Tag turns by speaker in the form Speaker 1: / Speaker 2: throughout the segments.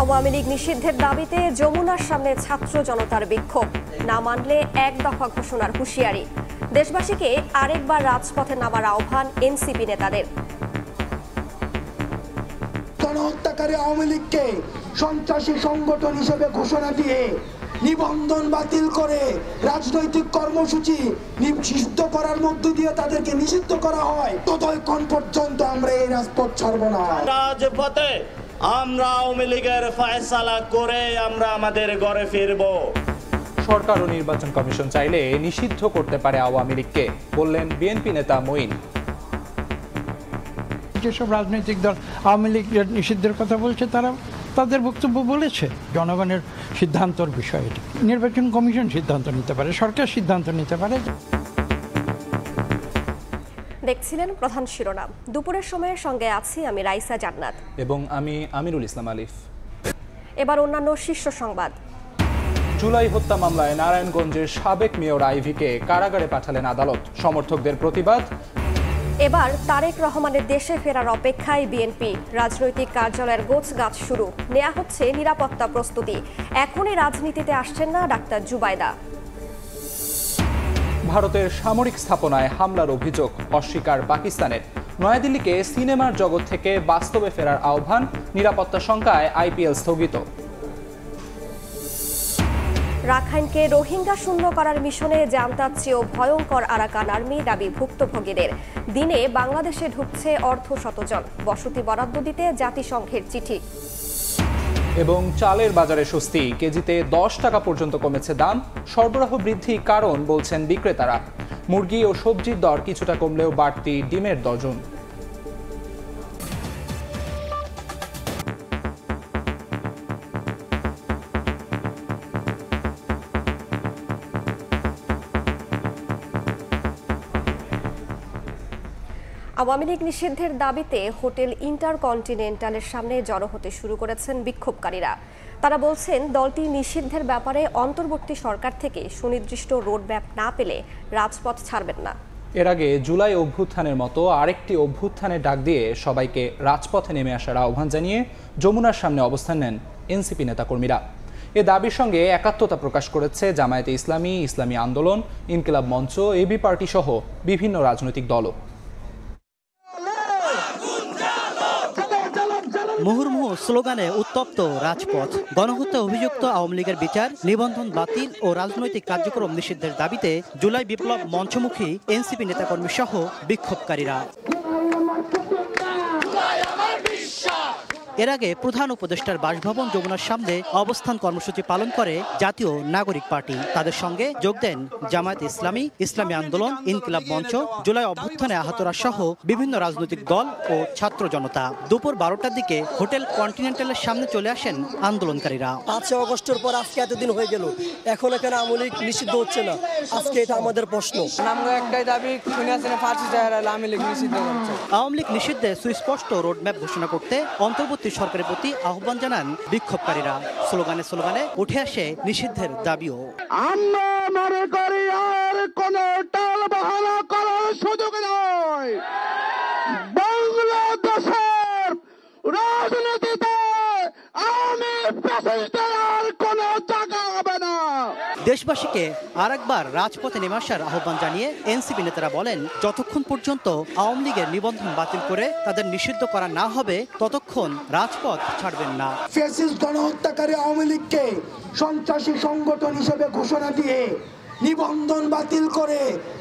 Speaker 1: আওয়ামী লীগ নিষিদ্ধের দাবিতে যমুনার সামনে ছাত্র জনতার বিক্ষোভ, না মানলে এক দফা ঘোষণার হুঁশিয়ারি। দেশবাসীকে আরেকবার রাজপথে নামার আহ্বান এনসিপি নেতাদের।
Speaker 2: গণহত্যাকারী আওয়ামী লীগকে সন্ত্রাসী সংগঠন হিসেবে ঘোষণা দিয়ে নিবন্ধন বাতিল করে রাজনৈতিক কর্মসূচি নিষিদ্ধ করার মধ্য দিয়ে তাদেরকে নিষিদ্ধ করা হয়, ততক্ষণ পর্যন্ত আমরা এই রাজপথ ছাড়ব না।
Speaker 3: রাজপথে আমরা আওয়ামী লীগের ফয়সালা করে আমরা আমাদের ঘরে ফিরব।
Speaker 4: সরকার ও নির্বাচন কমিশন চাইলে নিষিদ্ধ করতে পারে আওয়ামী লীগকে, বললেন বিএনপি নেতা মঈন।
Speaker 5: যেসব রাজনৈতিক দল আওয়ামী লীগ নিষিদ্ধের কথা বলছে তারা তাদের বক্তব্য বলেছে, জনগণের সিদ্ধান্তর বিষয় এটি। নির্বাচন কমিশন সিদ্ধান্ত নিতে পারে, সরকার সিদ্ধান্ত নিতে পারে।
Speaker 1: দেখছিলেন প্রধান শিরোনাম। দুপুরের সময়ের সঙ্গে আছি আমি রাইসা জান্নাত
Speaker 4: এবং আমি আমিরুল ইসলাম আলিফ।
Speaker 1: এবার অন্যান্য শীর্ষ সংবাদ।
Speaker 4: জুলাই হত্যা মামলায় নারায়ণগঞ্জের সাবেক মেয়র আইভীকে কারাগারে পাঠালেন আদালত, সমর্থকদের প্রতিবাদ।
Speaker 1: এবার তারেক রহমানের দেশে ফেরার অপেক্ষায় বিএনপি, রাজনৈতিক কার্যালয়ের গোছগাছ শুরু, নেওয়া হচ্ছে নিরাপত্তা প্রস্তুতি। এখনই রাজনীতিতে আসছেন না ডাক্তার জুবাইদা।
Speaker 4: ভারতের সামরিক স্থাপনায় হামলার অভিযোগ অস্বীকার পাকিস্তানের। নয়াদিল্লিকে সিনেমার জগৎ থেকে বাস্তবে ফেরার আহ্বান, নিরাপত্তা শঙ্কায় আইপিএল স্থগিত।
Speaker 1: রাখাইনকে রোহিঙ্গা শূন্য করার মিশনে জান্তার চেয়েও ভয়ঙ্কর আরাকান আর্মি, দাবি ভুক্তভোগীদের। দিনে বাংলাদেশে ঢুকছে অর্ধশতজন, বসতি বরাদ্দ দিতে জাতিসংঘের চিঠি।
Speaker 4: এবং চালের বাজারে স্বস্তি, কেজিতে 10 টাকা পর্যন্ত কমেছে দাম। সরবরাহ বৃদ্ধি কারণ বলছেন বিক্রেতারা। মুরগি ও সবজির দর কিছুটা কমলেও বাড়তি ডিমের ডজন।
Speaker 1: আওয়ামী লীগ নিষিদ্ধের দাবিতে হোটেল ইন্টারকন্টিনেন্টালের সামনে জড়ো হতে শুরু করেছেন বিক্ষোভকারীরা। তারা বলছেন দলটি নিষিদ্ধের ব্যাপারে অন্তর্বর্তী সরকার থেকে সুনির্দিষ্ট রোডম্যাপ না পেলে রাজপথ ছাড়বেন না।
Speaker 4: এর আগে জুলাই অভ্যুত্থানের মতো আরেকটি অভ্যুত্থানের ডাক দিয়ে সবাইকে রাজপথে নেমে আসার আহ্বান জানিয়ে যমুনার সামনে অবস্থান নেন এনসিপি নেতাকর্মীরা। এ দাবির সঙ্গে একাত্মতা প্রকাশ করেছে জামায়াতে ইসলামী, ইসলামী আন্দোলন, ইনকিলাব মঞ্চ, এবি পার্টি সহ বিভিন্ন রাজনৈতিক দলও।
Speaker 6: মুহুর্মুহু স্লোগানে উত্তপ্ত রাজপথ। গণহত্যা অভিযুক্ত আওয়ামী লীগের বিচার, নিবন্ধন বাতিল ও রাজনৈতিক কার্যক্রম নিষিদ্ধের দাবিতে জুলাই বিপ্লব মঞ্চমুখী এনসিপি নেতাকর্মী সহ বিক্ষোভকারীরা। এর আগে প্রধান উপদেষ্টার বাসভবন যমুনার সামনে অবস্থান কর্মসূচি পালন করে জাতীয় নাগরিক পার্টি। তাদের সঙ্গে যোগ দেন জামায়াত ইসলামী, ইসলামী আন্দোলন, ইনকিলাব মঞ্চ, জুলাই অভ্যুত্থানে আহতরা সহ বিভিন্ন রাজনৈতিক দল ও ছাত্র জনতা। দুপুর 12টার দিকে হোটেল কন্টিনেন্টালের সামনে চলে আসেন আন্দোলনকারীরা।
Speaker 7: 5 আগস্টের পর আজকে এতদিন হয়ে গেল, এখন এখানে আওয়ামী লীগ নিষিদ্ধ হচ্ছে না। আজকে এটা আমাদের প্রশ্ন।
Speaker 8: আমরা একটাই দাবি,
Speaker 6: আওয়ামী লীগ নিষিদ্ধে সুস্পষ্ট রোডম্যাপ ঘোষণা করতে অন্তর্বর্তী সরকারের প্রতি আহ্বান জানান বিক্ষোভকারীরা। স্লোগানে স্লোগানে উঠে আসে নিষিদ্ধের দাবিও।
Speaker 2: আমরা মনে করি আর কোন টাল বাহানা করার সুযোগ নয়। বাংলাদেশের রাজনীতিতে আওয়ামী ফ্যাসিস্টের আর কোন জায়গা হবে না।
Speaker 6: দেশবাসীকে আরেকবার রাজপথে নেমে আসার আহ্বান জানিয়ে এনসিপি নেতারা বলেন, যতক্ষণ পর্যন্ত আওয়ামী লীগের নিবন্ধন বাতিল করে তাদের নিষিদ্ধ করা না হবে ততক্ষণ রাজপথ ছাড়বেন না।
Speaker 2: ফ্যাসিস্ট গণহত্যাকারী আওয়ামী লীগকে সন্ত্রাসী সংগঠন হিসেবে ঘোষণা দিয়ে নিবন্ধন বাতিল করে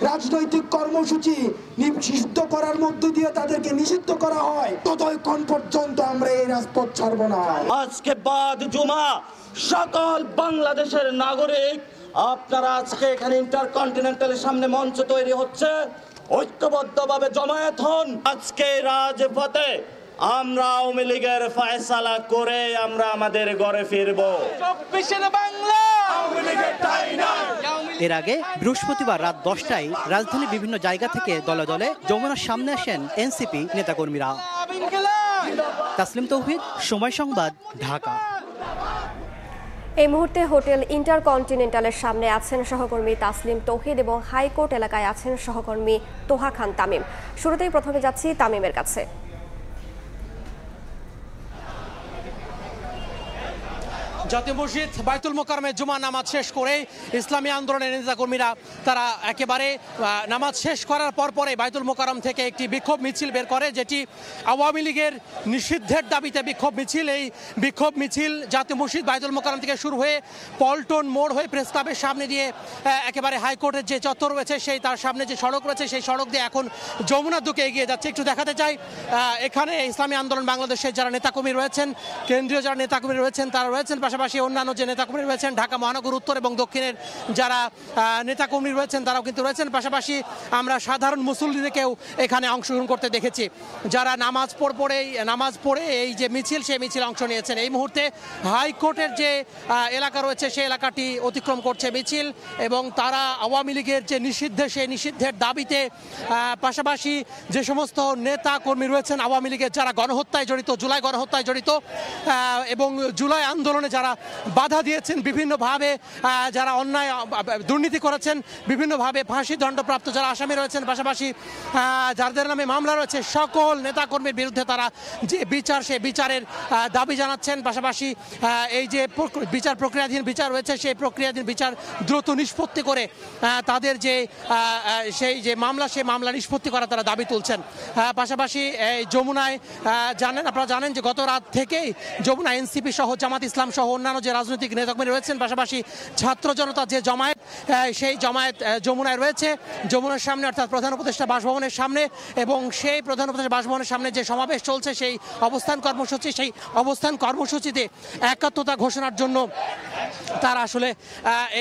Speaker 2: রাজনৈতিক কর্মসূচি নিষিদ্ধ করার মধ্য দিয়ে তাদেরকে নিষিদ্ধ করা হয়, ততক্ষণ পর্যন্ত আমরা এই রাজপথ ছাড়ব না।
Speaker 3: আজকে বাদ জুমা সকল বাংলাদেশের নাগরিক আপনারা আজকে এখানে ইন্টারকন্টিনেন্টালের সামনে মঞ্চ তৈরি হচ্ছে, ঐক্যবদ্ধভাবে জমায়েত হন। আজকে রাজপথে আমরা আওয়ামী লীগের ফয়সালা করে আমরা আমাদের ঘরে ফিরব।
Speaker 6: এর আগে বৃহস্পতিবার রাত 10টায় রাজধানীর বিভিন্ন জায়গা থেকে দলে দলে যমুনার সামনে আসেন এনসিপি নেতাকর্মীরা। তাসলিম তৌহিদ, সময় সংবাদ, ঢাকা।
Speaker 1: এই মুহূর্তে হোটেল ইন্টারকন্টিনেন্টালের সামনে আছেন সহকর্মী তাসলিম তৌহিদ এবং হাইকোর্ট এলাকায় আছেন সহকর্মী তোহা খান তামিম। শুরুতেই প্রথমে যাচ্ছি তামিমের কাছে।
Speaker 8: জাতীয় মসজিদ বাইতুল মোকাররমে জুমা নামাজ শেষ করে ইসলামী আন্দোলনের নেতাকর্মীরা তারা একেবারে নামাজ শেষ করার পরে বাইতুল মোকাররম থেকে একটি বিক্ষোভ মিছিল বের করে, যেটি আওয়ামী লীগের নিষিদ্ধের দাবিতে বিক্ষোভ মিছিল। এই বিক্ষোভ মিছিল জাতীয় মসজিদ বাইতুল মোকাররম থেকে শুরু হয়ে পল্টন মোড় হয়ে প্রেস ক্লাবের সামনে দিয়ে একেবারে হাইকোর্টের যে চত্বর রয়েছে সেই তার সামনে যে সড়ক রয়েছে সেই সড়ক দিয়ে এখন যমুনার দিকে এগিয়ে যাচ্ছে। একটু দেখাতে চাই এখানে ইসলামী আন্দোলন বাংলাদেশের যারা নেতাকর্মী রয়েছেন, কেন্দ্রীয় যারা নেতাকর্মী রয়েছেন তারা রয়েছেন, পাশাপাশি অন্যান্য যে নেতাকর্মী রয়েছেন ঢাকা মহানগর উত্তর এবং দক্ষিণের যারা নেতাকর্মী রয়েছেন তারাও কিন্তু রয়েছেন। পাশাপাশি আমরা সাধারণ মুসল্লিদেরকেও এখানে অংশগ্রহণ করতে দেখেছি, যারা নামাজ পড়ে এই যে মিছিল সেই মিছিল অংশ নিয়েছেন। এই মুহূর্তে হাইকোর্টের যে এলাকা রয়েছে সেই এলাকাটি অতিক্রম করছে মিছিল, এবং তারা আওয়ামী লীগের যে সেই নিষিদ্ধের দাবিতে পাশাপাশি যে সমস্ত নেতা কর্মী রয়েছেন আওয়ামী লীগের যারা গণহত্যায় জড়িত, জুলাই গণহত্যায় জড়িত এবং জুলাই আন্দোলনে যারা বাধা দিয়েছেন, বিভিন্নভাবে যারা অন্যায় দুর্নীতি করেছেন, বিভিন্নভাবে ফাঁসি দণ্ডপ্রাপ্ত যারা আসামি রয়েছেন, পাশাপাশি যাদের নামে মামলা রয়েছে সকল নেতাকর্মীর বিরুদ্ধে তারা যে বিচার সেই বিচারের দাবি জানাচ্ছেন। পাশাপাশি এই যে বিচার প্রক্রিয়াধীন বিচার রয়েছে সেই প্রক্রিয়াধীন বিচার দ্রুত নিষ্পত্তি করে তাদের যে সেই যে মামলা সেই মামলা নিষ্পত্তি করা তারা দাবি তুলছেন। পাশাপাশি যমুনায় আপনারা জানেন যে গত রাত থেকেই যমুনা এনসিপি সহ জামাত ইসলাম সহ অন্যান্য যে রাজনৈতিক নেতাকর্মী রয়েছেন, পাশাপাশি ছাত্র জনতা যে জমায়েত সেই জমায়েত যমুনায় রয়েছে, যমুনার সামনে অর্থাৎ প্রধান উপদেষ্টা বাসভবনের সামনে, এবং সেই প্রধান উপদেষ্টা বাসভবনের সামনে যে সমাবেশ চলছে সেই অবস্থান কর্মসূচিতে একাত্মতা ঘোষণার জন্য তারা আসলে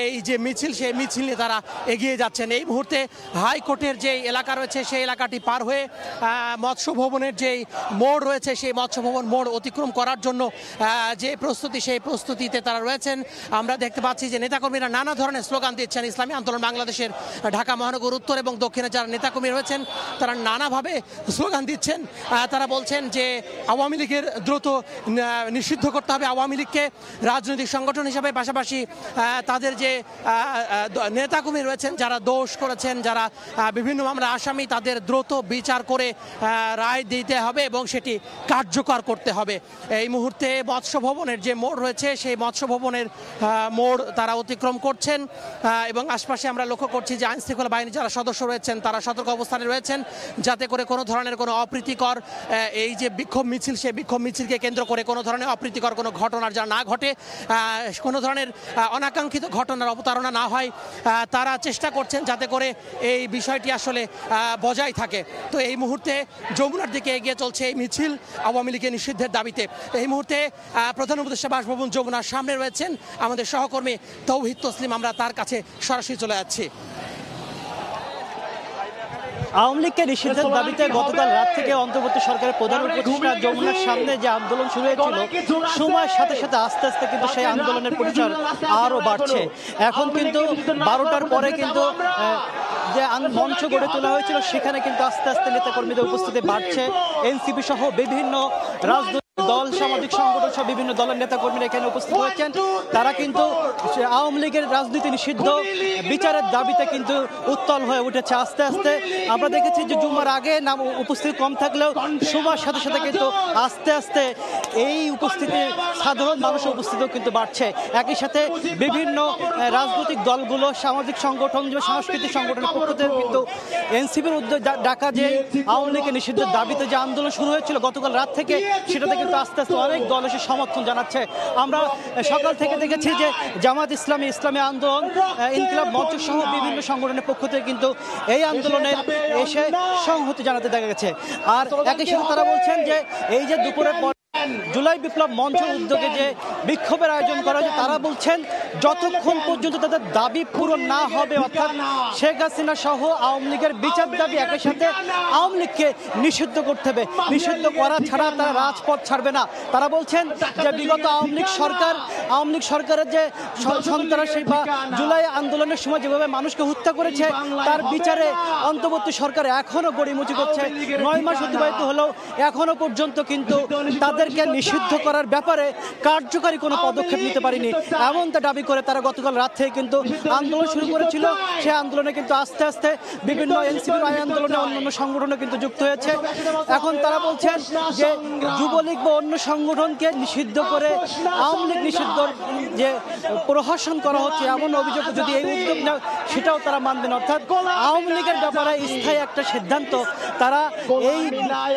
Speaker 8: এই যে মিছিল সেই মিছিল নিয়ে তারা এগিয়ে যাচ্ছেন। এই মুহূর্তে হাইকোর্টের যে এলাকা রয়েছে সেই এলাকাটি পার হয়ে মৎস্য ভবনের যেই মোড় রয়েছে সেই মৎস্য ভবন মোড় অতিক্রম করার জন্য যে প্রস্তুতি সেই প্রস্তুতিতে তারা রয়েছেন। আমরা দেখতে পাচ্ছি যে নেতাকর্মীরা নানা ধরনের স্লোগান দিচ্ছেন। ইসলামী আন্দোলন বাংলাদেশের ঢাকা মহানগর উত্তর এবং দক্ষিণে যারা নেতাকর্মী রয়েছেন তারা নানাভাবে স্লোগান দিচ্ছেন। তারা বলছেন যে আওয়ামী লীগের দ্রুত নিষিদ্ধ করতে হবে আওয়ামী লীগকে রাজনৈতিক সংগঠন হিসাবে, পাশাপাশি তাদের যে নেতাকর্মী রয়েছেন যারা দোষ করেছেন, যারা বিভিন্ন মামলার আসামি, তাদের দ্রুত বিচার করে রায় দিতে হবে এবং সেটি কার্যকর করতে হবে। এই মুহূর্তে মৎস্য ভবনের যে মোড় রয়েছে সেই মৎস্য ভবনের মোড় তারা অতিক্রম করছেন, এবং আশপাশে আমরা লক্ষ্য করছি যে আইন শৃঙ্খলা বাহিনীর যারা সদস্য রয়েছেন তারা সতর্ক অবস্থানে রয়েছেন, যাতে করে কোনো ধরনের কোনো অপ্রীতিকর এই যে বিক্ষোভ মিছিল সেই বিক্ষোভ মিছিলকে কেন্দ্র করে কোনো ধরনের অপ্রীতিকর কোনো ঘটনার যা না ঘটে, কোনো ধরনের অনাকাঙ্ক্ষিত ঘটনার অবতারণা না হয়, তারা চেষ্টা করছেন যাতে করে এই বিষয়টি আসলে বজায় থাকে। তো এই মুহূর্তে যমুনার দিকে এগিয়ে চলছে এই মিছিল আওয়ামী লীগের নিষিদ্ধের দাবিতে। এই মুহূর্তে প্রধান উপদেষ্টা বাসভবন যমুনার সামনে রয়েছেন আমাদের সহকর্মী তৌহিদ তসলিম, আমরা তার কাছে সরাসরি চলে যাচ্ছি।
Speaker 6: আওয়ামী লীগকে নিষিদ্ধের দাবিতে গতকাল রাত থেকে অন্তর্বর্তী সরকারের প্রধান উপদেষ্টা যমুনার সামনে যে আন্দোলন শুরু হয়েছিল, সময়ের সাথে সাথে আস্তে আস্তে কিন্তু সেই আন্দোলনের পরিসর আরও বাড়ছে। এখন কিন্তু 12টার পরে কিন্তু যে মঞ্চ গড়ে তোলা হয়েছিল সেখানে কিন্তু আস্তে আস্তে নেতাকর্মীদের উপস্থিতি বাড়ছে। এনসিপি সহ বিভিন্ন রাজনৈতিক দল, সামাজিক সংগঠন সহ বিভিন্ন দলের নেতাকর্মীরা এখানে উপস্থিত হয়েছেন। তারা কিন্তু আওয়ামী লীগের রাজনীতি নিষিদ্ধ বিচারের দাবিতে কিন্তু উত্তাল হয়ে উঠেছে আস্তে আস্তে। আমরা দেখেছি যে জুমার আগে নাম উপস্থিতি কম থাকলেও সময়ের সাথে সাথে কিন্তু আস্তে আস্তে এই উপস্থিতি সাধারণ মানুষের উপস্থিতিও কিন্তু বাড়ছে। একই সাথে বিভিন্ন রাজনৈতিক দলগুলো, সামাজিক সংগঠন, সাংস্কৃতিক সংগঠনের পক্ষ থেকে কিন্তু এনসিপির উদ্যোগ ডাকা যে আওয়ামী লীগের নিষিদ্ধের দাবিতে যে আন্দোলন শুরু হয়েছিল গতকাল রাত থেকে, সেটাতে কিন্তু আস্তে আস্তে অনেক দল এসে সমর্থন জানাচ্ছে। আমরা সকাল থেকে দেখেছি যে জামাত ইসলামী, ইসলামী আন্দোলন, ইনকিলাব মঞ্চ সহ বিভিন্ন সংগঠনের পক্ষ থেকে কিন্তু এই আন্দোলনে এসে সংহতি জানাতে দেখা গেছে। আর একই সাথে তারা বলছেন যে এই যে দুপুরের পর জুলাই বিপ্লব মঞ্চের উদ্যোগে যে বিক্ষোভের আয়োজন করা হয়েছে, তারা বলছেন যতক্ষণ পর্যন্ত তাদের দাবি পূরণ না হবে, অর্থাৎ শেখ হাসিনা সহ আওয়ামী লীগের বিচার দাবি, একই সাথে আওয়ামী লীগকে নিষিদ্ধ করতে হবে, নিষিদ্ধ করা ছাড়া তারা রাজপথ ছাড়বে না। তারা বলছেন যে বিগত আওয়ামী লীগ সরকারের যে সন্ত্রাসী বা জুলাই আন্দোলনের সময় যেভাবে মানুষকে হত্যা করেছে তার বিচারে অন্তর্বর্তী সরকার এখনো গড়িমুচি করছে। 9 মাস অতিবাহিত হলেও এখনো পর্যন্ত কিন্তু তাদের এদেরকে নিষিদ্ধ করার ব্যাপারে কার্যকারী কোনো পদক্ষেপ নিতে পারেনি, এমনটা দাবি করে তারা গতকাল রাত থেকে কিন্তু আন্দোলন শুরু করেছিল। সেই আন্দোলনে কিন্তু আস্তে আস্তে বিভিন্ন এনসিপির আন্দোলনে অন্যান্য সংগঠনও কিন্তু যুক্ত হয়েছে। এখন তারা বলছেন যে যুবলীগ বা অন্য সংগঠনকে নিষিদ্ধ করে আওয়ামী লীগ নিষিদ্ধর যে প্রহসন করা হচ্ছে এমন অভিযোগ যদি এই উদ্যোগ নেয় সেটাও তারা মানবেন। অর্থাৎ আওয়ামী লীগের ব্যাপারে স্থায়ী একটা সিদ্ধান্ত তারা এই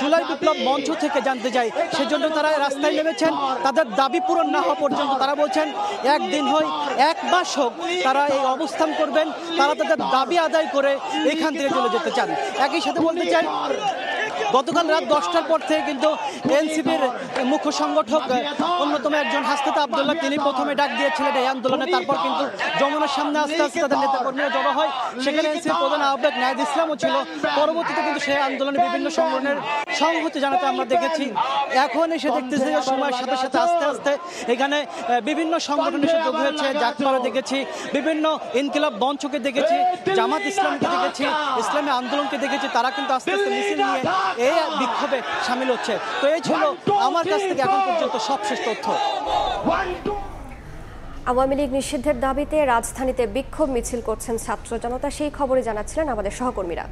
Speaker 6: জুলাই বিপ্লব মঞ্চ থেকে জানতে চায়, সেজন্য তারা রাস্তায় নেমেছেন। তাদের দাবি পূরণ না হওয়া পর্যন্ত তারা বলছেন একদিন হয় এক মাস হোক তারা এই অবস্থান করবেন, তারা তাদের দাবি আদায় করে এখান থেকে চলে যেতে চান। একই সাথে বলতে চাই গতকাল রাত 10টার পর থেকে কিন্তু এনসিপির মুখ্য সংগঠক অন্যতম একজন হাসনাত আব্দুল্লাহ তিনি প্রথমে ডাক দিয়েছিলেন এই আন্দোলনে, তারপর কিন্তু যমুনার সামনে আস্তে আস্তে তাদের নেতাকর্মীরা জড়ো হয়, সেখানে এনসিপির প্রধান আহ্বায়ক নাহিদ ইসলামও ছিল। পরবর্তীতে কিন্তু সেই আন্দোলনে বিভিন্ন সংগঠনের সংহতি জানাতে আমরা দেখেছি। এখন এসে দেখতেছি যে সময়ের সাথে সাথে আস্তে আস্তে এখানে বিভিন্ন সংগঠন এসে যোগ হয়েছে। জাকপাড়া দেখেছি, বিভিন্ন ইনকিলাব মঞ্চকে দেখেছি, জামাত ইসলামকে দেখেছি, ইসলামী আন্দোলনকে দেখেছি, তারা কিন্তু আস্তে আস্তে মিছিল নিয়ে এই বিক্ষোভে সামিল হচ্ছে। তো এই ছিল আমার কাছ থেকে এখন পর্যন্ত সবশেষ তথ্য।
Speaker 1: আওয়ামী লীগ নিষিদ্ধের দাবিতে রাজধানীতে বিক্ষোভ মিছিল করছেন ছাত্র জনতা, সেই খবরে জানাচ্ছিলেন আমাদের সহকর্মীরা।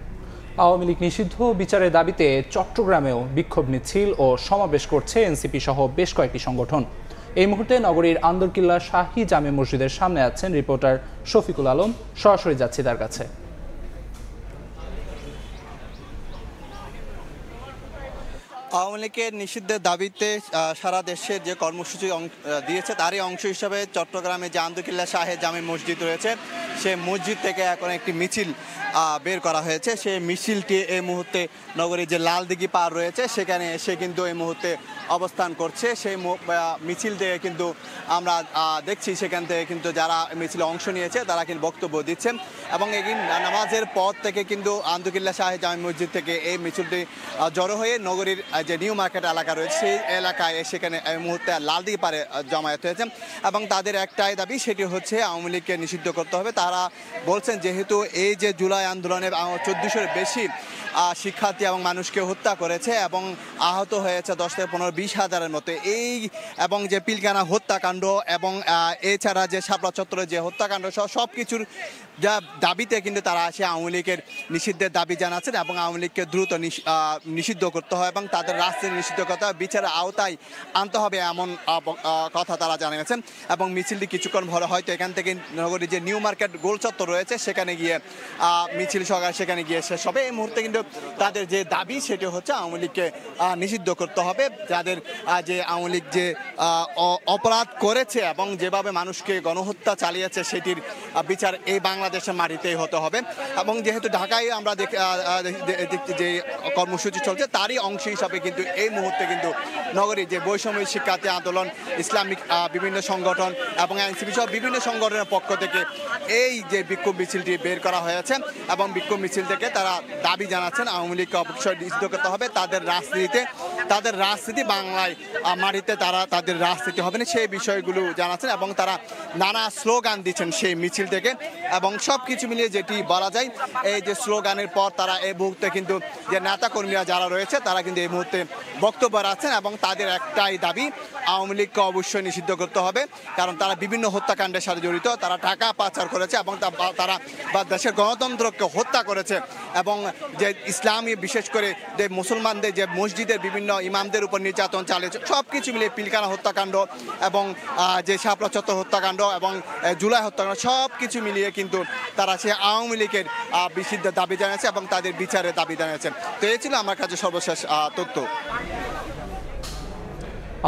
Speaker 4: আওয়ামী লীগ নিষিদ্ধ বিচারের দাবিতে চট্টগ্রামেও বিক্ষোভ মিছিল ও সমাবেশ করছে এনসিপি সহ বেশ কয়েকটি সংগঠন। এই মুহূর্তে নগরীর আন্দরকিল্লা শাহী জামে মসজিদের সামনে আছেন রিপোর্টার শফিকুল আলম, সরাসরি যাচ্ছি তার কাছে।
Speaker 9: আওয়ামী লীগের নিষিদ্ধের দাবিতে সারা দেশে যে কর্মসূচি দিয়েছে তারই অংশ হিসাবে চট্টগ্রামে যে আন্দরকিল্লা শাহে জামে মসজিদ রয়েছে সেই মসজিদ থেকে এখন একটি মিছিল বের করা হয়েছে। সেই মিছিলটি এই মুহূর্তে নগরীর যে লালদিঘি পার রয়েছে সেখানে এসে কিন্তু এই মুহূর্তে অবস্থান করছে। সেই মিছিল থেকে কিন্তু আমরা দেখছি সেখান থেকে কিন্তু যারা মিছিলে অংশ নিয়েছে তারা কিন্তু বক্তব্য দিচ্ছেন এবং এই নামাজের পর থেকে কিন্তু আন্দরকিল্লা শাহে জামে মসজিদ থেকে এই মিছিলটি জড়ো হয়ে নগরীর যে নিউ মার্কেট এলাকা রয়েছে সেই এলাকায় সেখানে এই মুহূর্তে লালদিঘি পারে জমায়েত হয়েছে এবং তাদের একটাই দাবি, সেটি হচ্ছে আওয়ামী লীগকে নিষিদ্ধ করতে হবে। তারা বলছেন যেহেতু এই যে জুলাই আন্দোলনে 1400-এর বেশি শিক্ষার্থী এবং মানুষকে হত্যা করেছে এবং আহত হয়েছে 10 থেকে 15-20 হাজারের মতো, এই এবং যে পিলখানা হত্যাকাণ্ড এবং এছাড়া যে শাপলা চত্বরে যে হত্যাকাণ্ড সব কিছুর যা দাবিতে কিন্তু তারা আসে আওয়ামী লীগের নিষিদ্ধের দাবি জানাচ্ছেন এবং আওয়ামী লীগকে দ্রুত নিষিদ্ধ করতে হয় এবং তাদের রাষ্ট্রের নিষিদ্ধ করতে হবে, বিচারের আওতায় আনতে হবে এমন কথা তারা জানিয়েছেন। এবং মিছিলটি কিছুক্ষণ পরে হয়তো এখান থেকে নগরীর যে নিউ মার্কেট গোল চত্বর রয়েছে সেখানে গিয়ে মিছিল সহকারে সেখানে গিয়ে শেষ হবে। এই মুহূর্তে কিন্তু তাদের যে দাবি সেটি হচ্ছে আওয়ামী লীগকে নিষিদ্ধ করতে হবে। যাদের যে আওয়ামী লীগ যে অপরাধ করেছে এবং যেভাবে মানুষকে গণহত্যা চালিয়েছে সেটির বিচার এই বাংলাদেশের মাটিতেই হতে হবে। এবং যেহেতু ঢাকায় আমরা যে কর্মসূচি চলছে তারই অংশ হিসাবে কিন্তু এই মুহূর্তে কিন্তু নগরীর যে বৈষম্য শিক্ষার্থী আন্দোলন, ইসলামিক বিভিন্ন সংগঠন এবং এনসিপি সহ বিভিন্ন সংগঠনের পক্ষ থেকে এই যে বিক্ষোভ মিছিলটি বের করা হয়েছে এবং বিক্ষোভ মিছিল থেকে তারা দাবি জানাচ্ছেন আওয়ামী লীগকে অবশ্যই নিষিদ্ধ করতে হবে। তাদের রাজনীতি বাংলায় মাটিতে তাদের রাজনীতি হবে না সেই বিষয়গুলো জানাচ্ছেন এবং তারা নানা স্লোগান দিচ্ছেন সেই মিছিল থেকে। এবং সব কিছু মিলিয়ে যেটি বলা যায় এই যে স্লোগানের পর তারা এই মুহূর্তে কিন্তু যে নেতা কর্মীরা যারা রয়েছে তারা কিন্তু এই মুহূর্তে বক্তব্য রাখছেন এবং তাদের একটাই দাবি আওয়ামী লীগকে অবশ্যই নিষিদ্ধ করতে হবে, কারণ তারা বিভিন্ন হত্যাকাণ্ডের সাথে জড়িত, তারা টাকা পাচার করেছে এবং তারা দেশের গণতন্ত্রকে হত্যা করেছে এবং যে ইসলামী বিশেষ করে যে মুসলমানদের যে মসজিদের বিভিন্ন ইমামদের উপর নির্যাতন চালিয়েছে সব কিছু মিলিয়ে পিলখানা হত্যাকাণ্ড এবং যে শাপলা চত্বর হত্যাকাণ্ড এবং জুলাই হত্যাকাণ্ড সব কিছু মিলিয়ে কিন্তু তারা সে আওয়ামী লীগের নিষিদ্ধের দাবি জানিয়েছে এবং তাদের বিচারের দাবি জানিয়েছে। তো এই ছিল আমার কাছে সর্বশেষ তথ্য।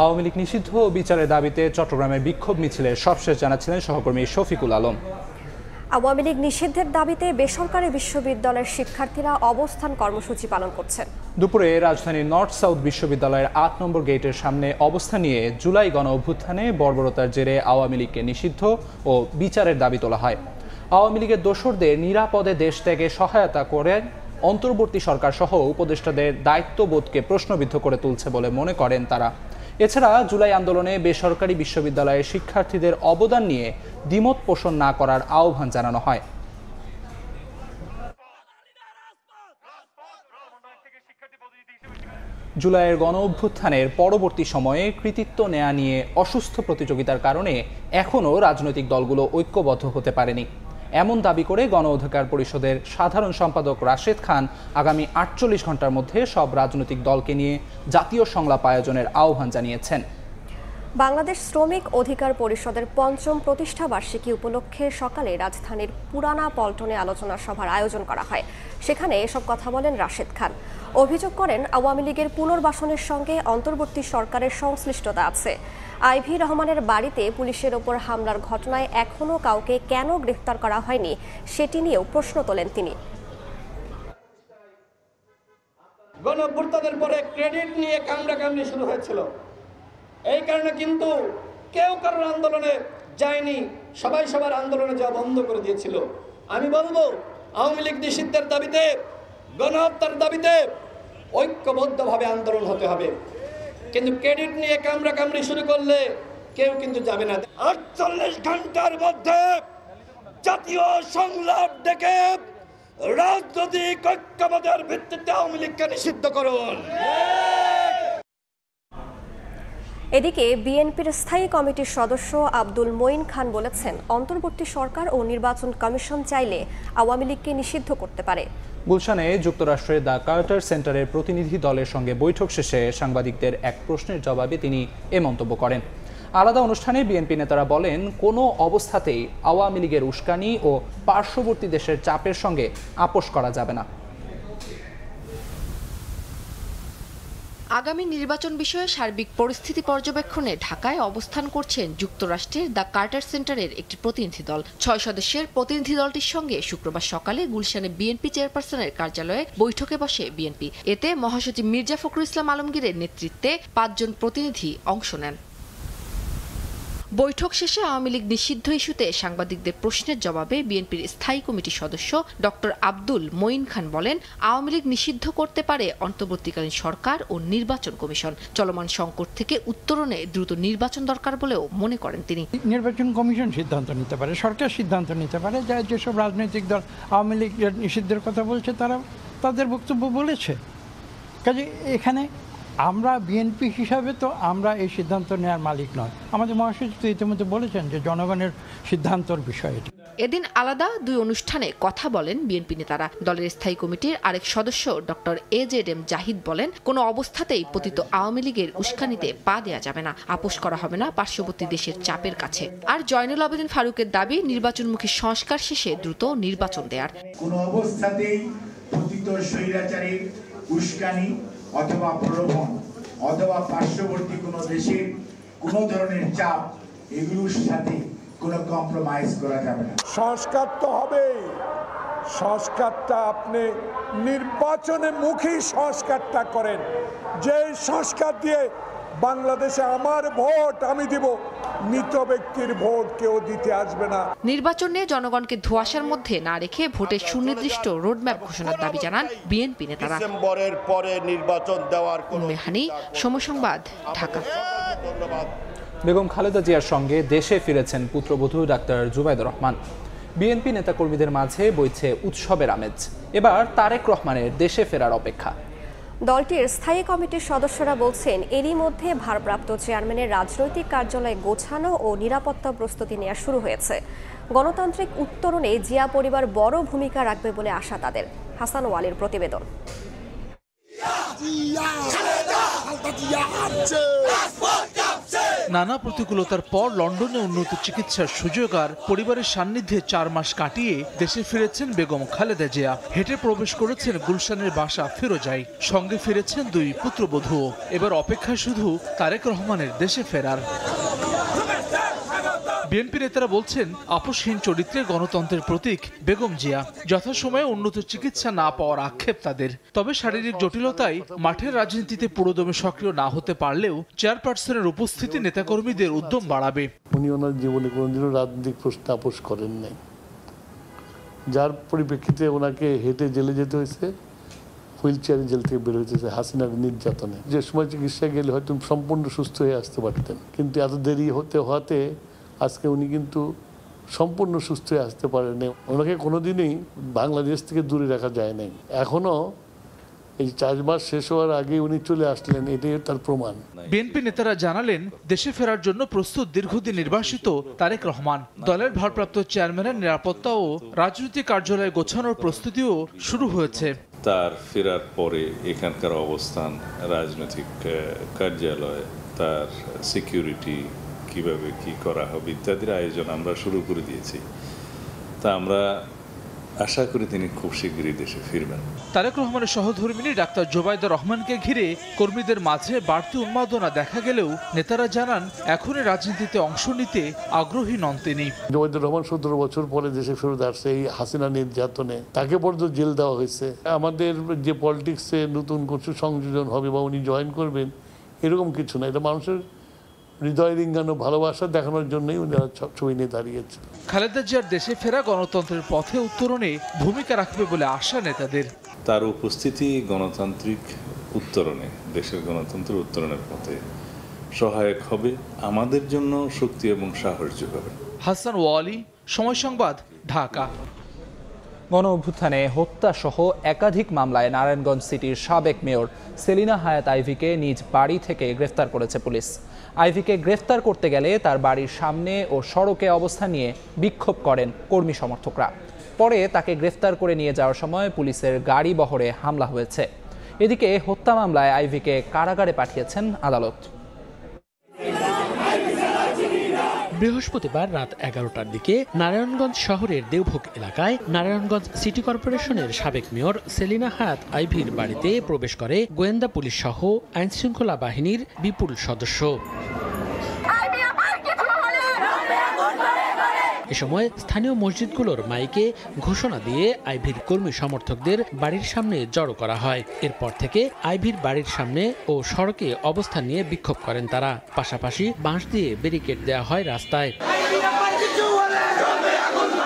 Speaker 4: আওয়ামী লীগ নিষিদ্ধ বিচারের দাবিতে চট্টগ্রামে বিক্ষোভ মিছিলের সবশেষ জানাচ্ছিলেন সহকর্মী শফিকুল আলম।
Speaker 1: আওয়ামী লীগ নিষিদ্ধের দাবিতে বেসরকারি বিশ্ববিদ্যালয়ের শিক্ষার্থীরা অবস্থান কর্মসূচি পালন করছেন।
Speaker 4: দুপুরে রাজধানীর নর্থ সাউথ বিশ্ববিদ্যালয়ের 8 নম্বর গেটের সামনে অবস্থান নিয়ে জুলাই গণ অভ্যুত্থানে বর্বরতার জেরে আওয়ামী লীগকে নিষিদ্ধ ও বিচারের দাবি তোলা হয়। আওয়ামী লীগের দোসরদের নিরাপদে দেশ ত্যাগে সহায়তা করে অন্তর্বর্তী সরকার সহ উপদেষ্টাদের দায়িত্ববোধকে প্রশ্নবিদ্ধ করে তুলছে বলে মনে করেন তারা। এছাড়া জুলাই আন্দোলনে বেসরকারি বিশ্ববিদ্যালয়ের শিক্ষার্থীদের অবদান নিয়ে দ্বিমত পোষণ না করার আহ্বান জানানো হয়। জুলাইয়ের গণ অভ্যুত্থানের পরবর্তী সময়ে কৃতিত্ব নেয়া নিয়ে অসুস্থ প্রতিযোগিতার কারণে এখনও রাজনৈতিক দলগুলো ঐক্যবদ্ধ হতে পারেনি, এমন দাবি করে গণ অধিকার পরিষদের সাধারণ সম্পাদক রাশেদ খান আগামী 48 ঘন্টার মধ্যে সব রাজনৈতিক দলকে নিয়ে জাতীয় সংলাপ আয়োজনের আহ্বান জানিয়েছেন।
Speaker 1: বাংলাদেশ শ্রমিক অধিকার পরিষদের ৫ম প্রতিষ্ঠা বার্ষিকী উপলক্ষে সকালে রাজধানীর পুরানা পল্টনে আলোচনা সভার আয়োজন করা হয়। সেখানে এসব কথা বলেন রাশেদ খান। অভিযোগ করেন আওয়ামী লীগের পুনর্বাসনের সঙ্গে অন্তর্বর্তী সরকারের সংশ্লিষ্টতা আছে। আইভি রহমানের বাড়িতে পুলিশের ওপর হামলার ঘটনায় এখনও কাউকে কেন গ্রেফতার করা হয়নি সেটি নিয়েও প্রশ্ন তোলেন তিনি।
Speaker 10: গণ অভ্যুত্থানের পরে ক্রেডিট নিয়ে কামড়াকামড়ি শুরু হয়েছিল, এই কারণে কিন্তু কেউ কারোর আন্দোলনে যায়নি, সবাই সবার আন্দোলনে যাওয়া বন্ধ করে দিয়েছিল। আমি বলবো আওয়ামী লীগ নিষিদ্ধের দাবিতে, গণহত্যার দাবিতে ঐক্যবদ্ধভাবে আন্দোলন হতে হবে, কিন্তু ক্রেডিট নিয়ে কামড়াকামড়ি শুরু করলে কেউ কিন্তু যাবে না। 48 ঘন্টার মধ্যে জাতীয় সংলাপ ডেকে রাজনৈতিক ঐক্যমতের ভিত্তিতে আওয়ামী লীগকে নিষিদ্ধ করুন।
Speaker 1: এদিকে বিএনপির স্থায়ী কমিটির সদস্য আব্দুল মঈন খান বলেছেন, অন্তর্বর্তী সরকার ও নির্বাচন কমিশন চাইলে আওয়ামী লীগকে নিষিদ্ধ করতে পারে।
Speaker 4: গুলশানে যুক্তরাষ্ট্রের দ্য কার্টার সেন্টারের প্রতিনিধি দলের সঙ্গে বৈঠক শেষে সাংবাদিকদের এক প্রশ্নের জবাবে তিনি এ মন্তব্য করেন। আলাদা অনুষ্ঠানে বিএনপি নেতারা বলেন, কোনো অবস্থাতেই আওয়ামী লীগের উস্কানি ও পার্শ্ববর্তী দেশের চাপের সঙ্গে আপোষ করা যাবে না।
Speaker 11: আগামী নির্বাচন বিষয়ে সার্বিক পরিস্থিতি পর্যবেক্ষণে ঢাকায় অবস্থান করছেন যুক্তরাষ্ট্রের দ্য কার্টার সেন্টারের একটি প্রতিনিধি দল। 6 সদস্যের প্রতিনিধি দলটির সঙ্গে শুক্রবার সকালে গুলশানে বিএনপি চেয়ারপারসনের কার্যালয়ে বৈঠকে বসে বিএনপি। এতে মহাসচিব মির্জা ফখরুল ইসলাম আলমগীরের নেতৃত্বে 5 জন প্রতিনিধি অংশ নেন। বৈঠক শেষে আওয়ামী লীগ নিষিদ্ধ ইস্যুতে সাংবাদিকদের প্রশ্নের জবাবে বিএনপির স্থায়ী কমিটির সদস্য ডক্টর আব্দুল মঈন খান বলেন, আওয়ামী লীগ নিষিদ্ধ করতে পারে অন্তর্বর্তীকালীন সরকার ও নির্বাচন কমিশন। চলমান সংকট থেকে উত্তরণে দ্রুত নির্বাচন দরকার বলেও মনে করেন তিনি।
Speaker 5: নির্বাচন কমিশন সিদ্ধান্ত নিতে পারে, সরকার সিদ্ধান্ত নিতে পারে। যেসব রাজনৈতিক দল আওয়ামী লীগ নিষিদ্ধের কথা বলছে তারা তাদের বক্তব্য বলেছে। কাজে এখানে আমরা বিএনপি হিসাবে তো আমরা এই সিদ্ধান্ত নেওয়ার মালিক নয়। আমাদের মহাসচিব তো ইতিমধ্যে বলেছেন যে জনগণের সিদ্ধান্তর বিষয় এটি।
Speaker 11: এদিন আলাদা 2 অনুষ্ঠানে কথা বলেন বিএনপি নেতারা। দলের স্থায়ী কমিটির আরেক সদস্য ডক্টর AJM জাহিদ বলেন, কোনো অবস্থাতেই পতিত আওয়ামী লীগের উস্কানিতে পা দেওয়া যাবে না, আপোষ করা হবে না পার্শ্ববর্তী দেশের চাপের কাছে। আর জয়নুল আবেদিন ফারুকের দাবি, নির্বাচনমুখী সংস্কার শেষে দ্রুত নির্বাচন দেওয়ার।
Speaker 12: কোনো অবস্থাতেই পতিত স্বৈরাচারী উস্কানি অথবা প্রলোভন অথবা পার্শ্ববর্তী কোনো দেশের কোনো ধরনের চাপ, এগুলোর সাথে কোনো কম্প্রোমাইজ করা যাবে না।
Speaker 13: সংস্কার তো হবেই, সংস্কারটা আপনি নির্বাচনে মুখী সংস্কারটা করেন, যে সংস্কার দিয়ে বাংলাদেশে আমার ভোট আমি দিব, মৃত ব্যক্তির ভোট কেউ দিতে আসবে না।
Speaker 11: নির্বাচনে জনগণকে ধোঁয়াশার মধ্যে না রেখে ভোটের সুনির্দিষ্ট রোডম্যাপ ঘোষণার দাবি জানান বিএনপি নেতারা।
Speaker 14: ডিসেম্বরের পরে নির্বাচন দেওয়ার কোনো
Speaker 11: মেহানি, সময় সংবাদ, ঢাকা।
Speaker 4: বেগম খালেদা জিয়ার সঙ্গে দেশে ফিরেছেন পুত্রবধূ ডাক্তার জুবাইদুর রহমান। বিএনপি নেতাকর্মীদের মাঝে বইছে উৎসবের আমেজ। এবার তারেক রহমানের দেশে ফেরার অপেক্ষা।
Speaker 1: দলটির স্থায়ী কমিটির সদস্যরা বলছেন, এরই মধ্যে ভারপ্রাপ্ত চেয়ারম্যানের রাজনৈতিক কার্যালয় গোছানো ও নিরাপত্তা প্রস্তুতি নেওয়া শুরু হয়েছে। গণতান্ত্রিক উত্তরণে জিয়া পরিবার বড় ভূমিকা রাখবে বলে আশা তাদের। হাসান ওয়ালির প্রতিবেদন।
Speaker 15: নানা প্রতিকূলতার পর লন্ডনে উন্নত চিকিৎসার সুযোগ আর পরিবারের সান্নিধ্যে 4 মাস কাটিয়ে দেশে ফিরেছেন বেগম খালেদা জিয়া। হেঁটে প্রবেশ করেছেন গুলশানের বাসা ফিরোজায়, সঙ্গে ফিরেছেন 2 পুত্রবধূ। এবার অপেক্ষা শুধু তারেক রহমানের দেশে ফেরার। বিএনপি নেতারা বলছেন, আপোষহীন চরিত্রে গণতন্ত্রের প্রতীক বেগম জিয়া। যথাসময়ে উন্নত চিকিৎসা না পাওয়ার আক্ষেপ তাদের। তবে শারীরিক জটিলতায় মাঠের রাজনীতিতে পুরোদমে সক্রিয় না হতে পারলেও চেয়ারপারসনের উপস্থিতি নেতাকর্মীদের উদ্যম বাড়াবে।
Speaker 16: উনি ওনার জীবনে কোনোদিনও রাজনৈতিক প্রশ্নে আপোষ করেন নাই, যার পরিপ্রেক্ষিতে ওনাকে হেঁটে জেলে যেতে হয়েছে, হুইল চেয়ারে জেল থেকে বের হয়েছে হাসিনার নির্যাতনে। যে সময় চিকিৎসায় গেলে হয়তো সম্পূর্ণ সুস্থ হয়ে আসতে পারতেন, কিন্তু এত দেরি হওয়াতে আজকে উনি কিন্তু সম্পূর্ণ সুস্থ হয়ে আসতে পারেন। ওনাকে কোনোদিনই বাংলাদেশ থেকে দূরে রাখা যায় নাই। এখনও এই 4 মাস শেষ হওয়ার আগে উনি চলে আসলেন, এটাই তার প্রমাণ।
Speaker 15: বিএনপি নেতারা জানালেন দেশে ফেরার জন্য প্রস্তুত দীর্ঘদিন নির্বাসিত তারেক রহমান। দলের ভারপ্রাপ্ত চেয়ারম্যানের নিরাপত্তা ও রাজনৈতিক কার্যালয় গোছানোর প্রস্তুতিও শুরু হয়েছে।
Speaker 17: তার ফেরার পরে এখানকার অবস্থান, রাজনৈতিক কার্যালয়, তার সিকিউরিটি কিভাবে কি করা হবে ইত্যাদির আয়োজন আমরা শুরু করে দিয়েছি। তা আমরা আশা করি তিনি খুব শীঘ্রই দেশে ফিরবেন।
Speaker 15: তারেক রহমানের সহধর্মিণী ডাক্তার জোবাইদা রহমানকে ঘিরে কর্মীদের মাঝে বাড়তি উন্মাদনা দেখা গেলেও নেতারা জানান এখনই রাজনীতিতে অংশ নিতে আগ্রহী নন তিনি।
Speaker 16: জোবাইদা রহমান 17 বছর পরে দেশে ফেরত আসছে এই হাসিনা নির্যাতনে, তাকে পর্যন্ত জেল দেওয়া হয়েছে। আমাদের যে পলিটিক্সে নতুন কিছু সংযোজন হবে বা উনি জয়েন করবেন এরকম কিছু না, এটা মানুষের হৃদয় রিঙ্গানো ভালোবাসা দেখানোর জন্যই উনি ছবি নিয়ে দাঁড়িয়েছে।
Speaker 15: খালেদা জিয়ার দেশে ফেরা গণতন্ত্রের পথে উত্তরণে ভূমিকা রাখবে বলে আশা নেতাদের।
Speaker 17: তার উপস্থিতি গণতান্ত্রিক উত্তরণে, দেশের গণতন্ত্রের উত্তরণের পথে সহায়ক হবে, আমাদের জন্য শক্তি এবং সাহস যোগাবে।
Speaker 15: হাসান ওয়ালি, সময় সংবাদ, ঢাকা।
Speaker 4: গণ অভ্যুত্থানে হত্যাসহ একাধিক মামলায় নারায়ণগঞ্জ সিটির সাবেক মেয়র সেলিনা হায়াত আইভীকে নিজ বাড়ি থেকে গ্রেফতার করেছে পুলিশ। আইভীকে গ্রেফতার করতে গেলে তার বাড়ির সামনে ও সড়কে অবস্থান নিয়ে বিক্ষোভ করেন কর্মী সমর্থকরা। পরে তাকে গ্রেফতার করে নিয়ে যাওয়ার সময় পুলিশের গাড়ি বহরে হামলা হয়েছে। এদিকে হত্যা মামলায় আইভীকে কারাগারে পাঠিয়েছেন আদালত।
Speaker 18: বৃহস্পতিবার রাত 11টার দিকে নারায়ণগঞ্জ শহরের দেওভোগ এলাকায় নারায়ণগঞ্জ সিটি কর্পোরেশনের সাবেক মেয়র সেলিনা হায়াত আইভীর বাড়িতে প্রবেশ করে গোয়েন্দা পুলিশ সহ আইনশৃঙ্খলা বাহিনীর বিপুল সদস্য। এ সময় স্থানীয় মসজিদগুলোর মাইকে ঘোষণা দিয়ে আইভীর কর্মী সমর্থকদের বাড়ির সামনে জড়ো করা হয়। এরপর থেকে আইভীর বাড়ির সামনে ও সড়কে অবস্থান নিয়ে বিক্ষোভ করেন তারা। পাশাপাশি বাঁশ দিয়ে ব্যারিকেড দেওয়া হয় রাস্তায়।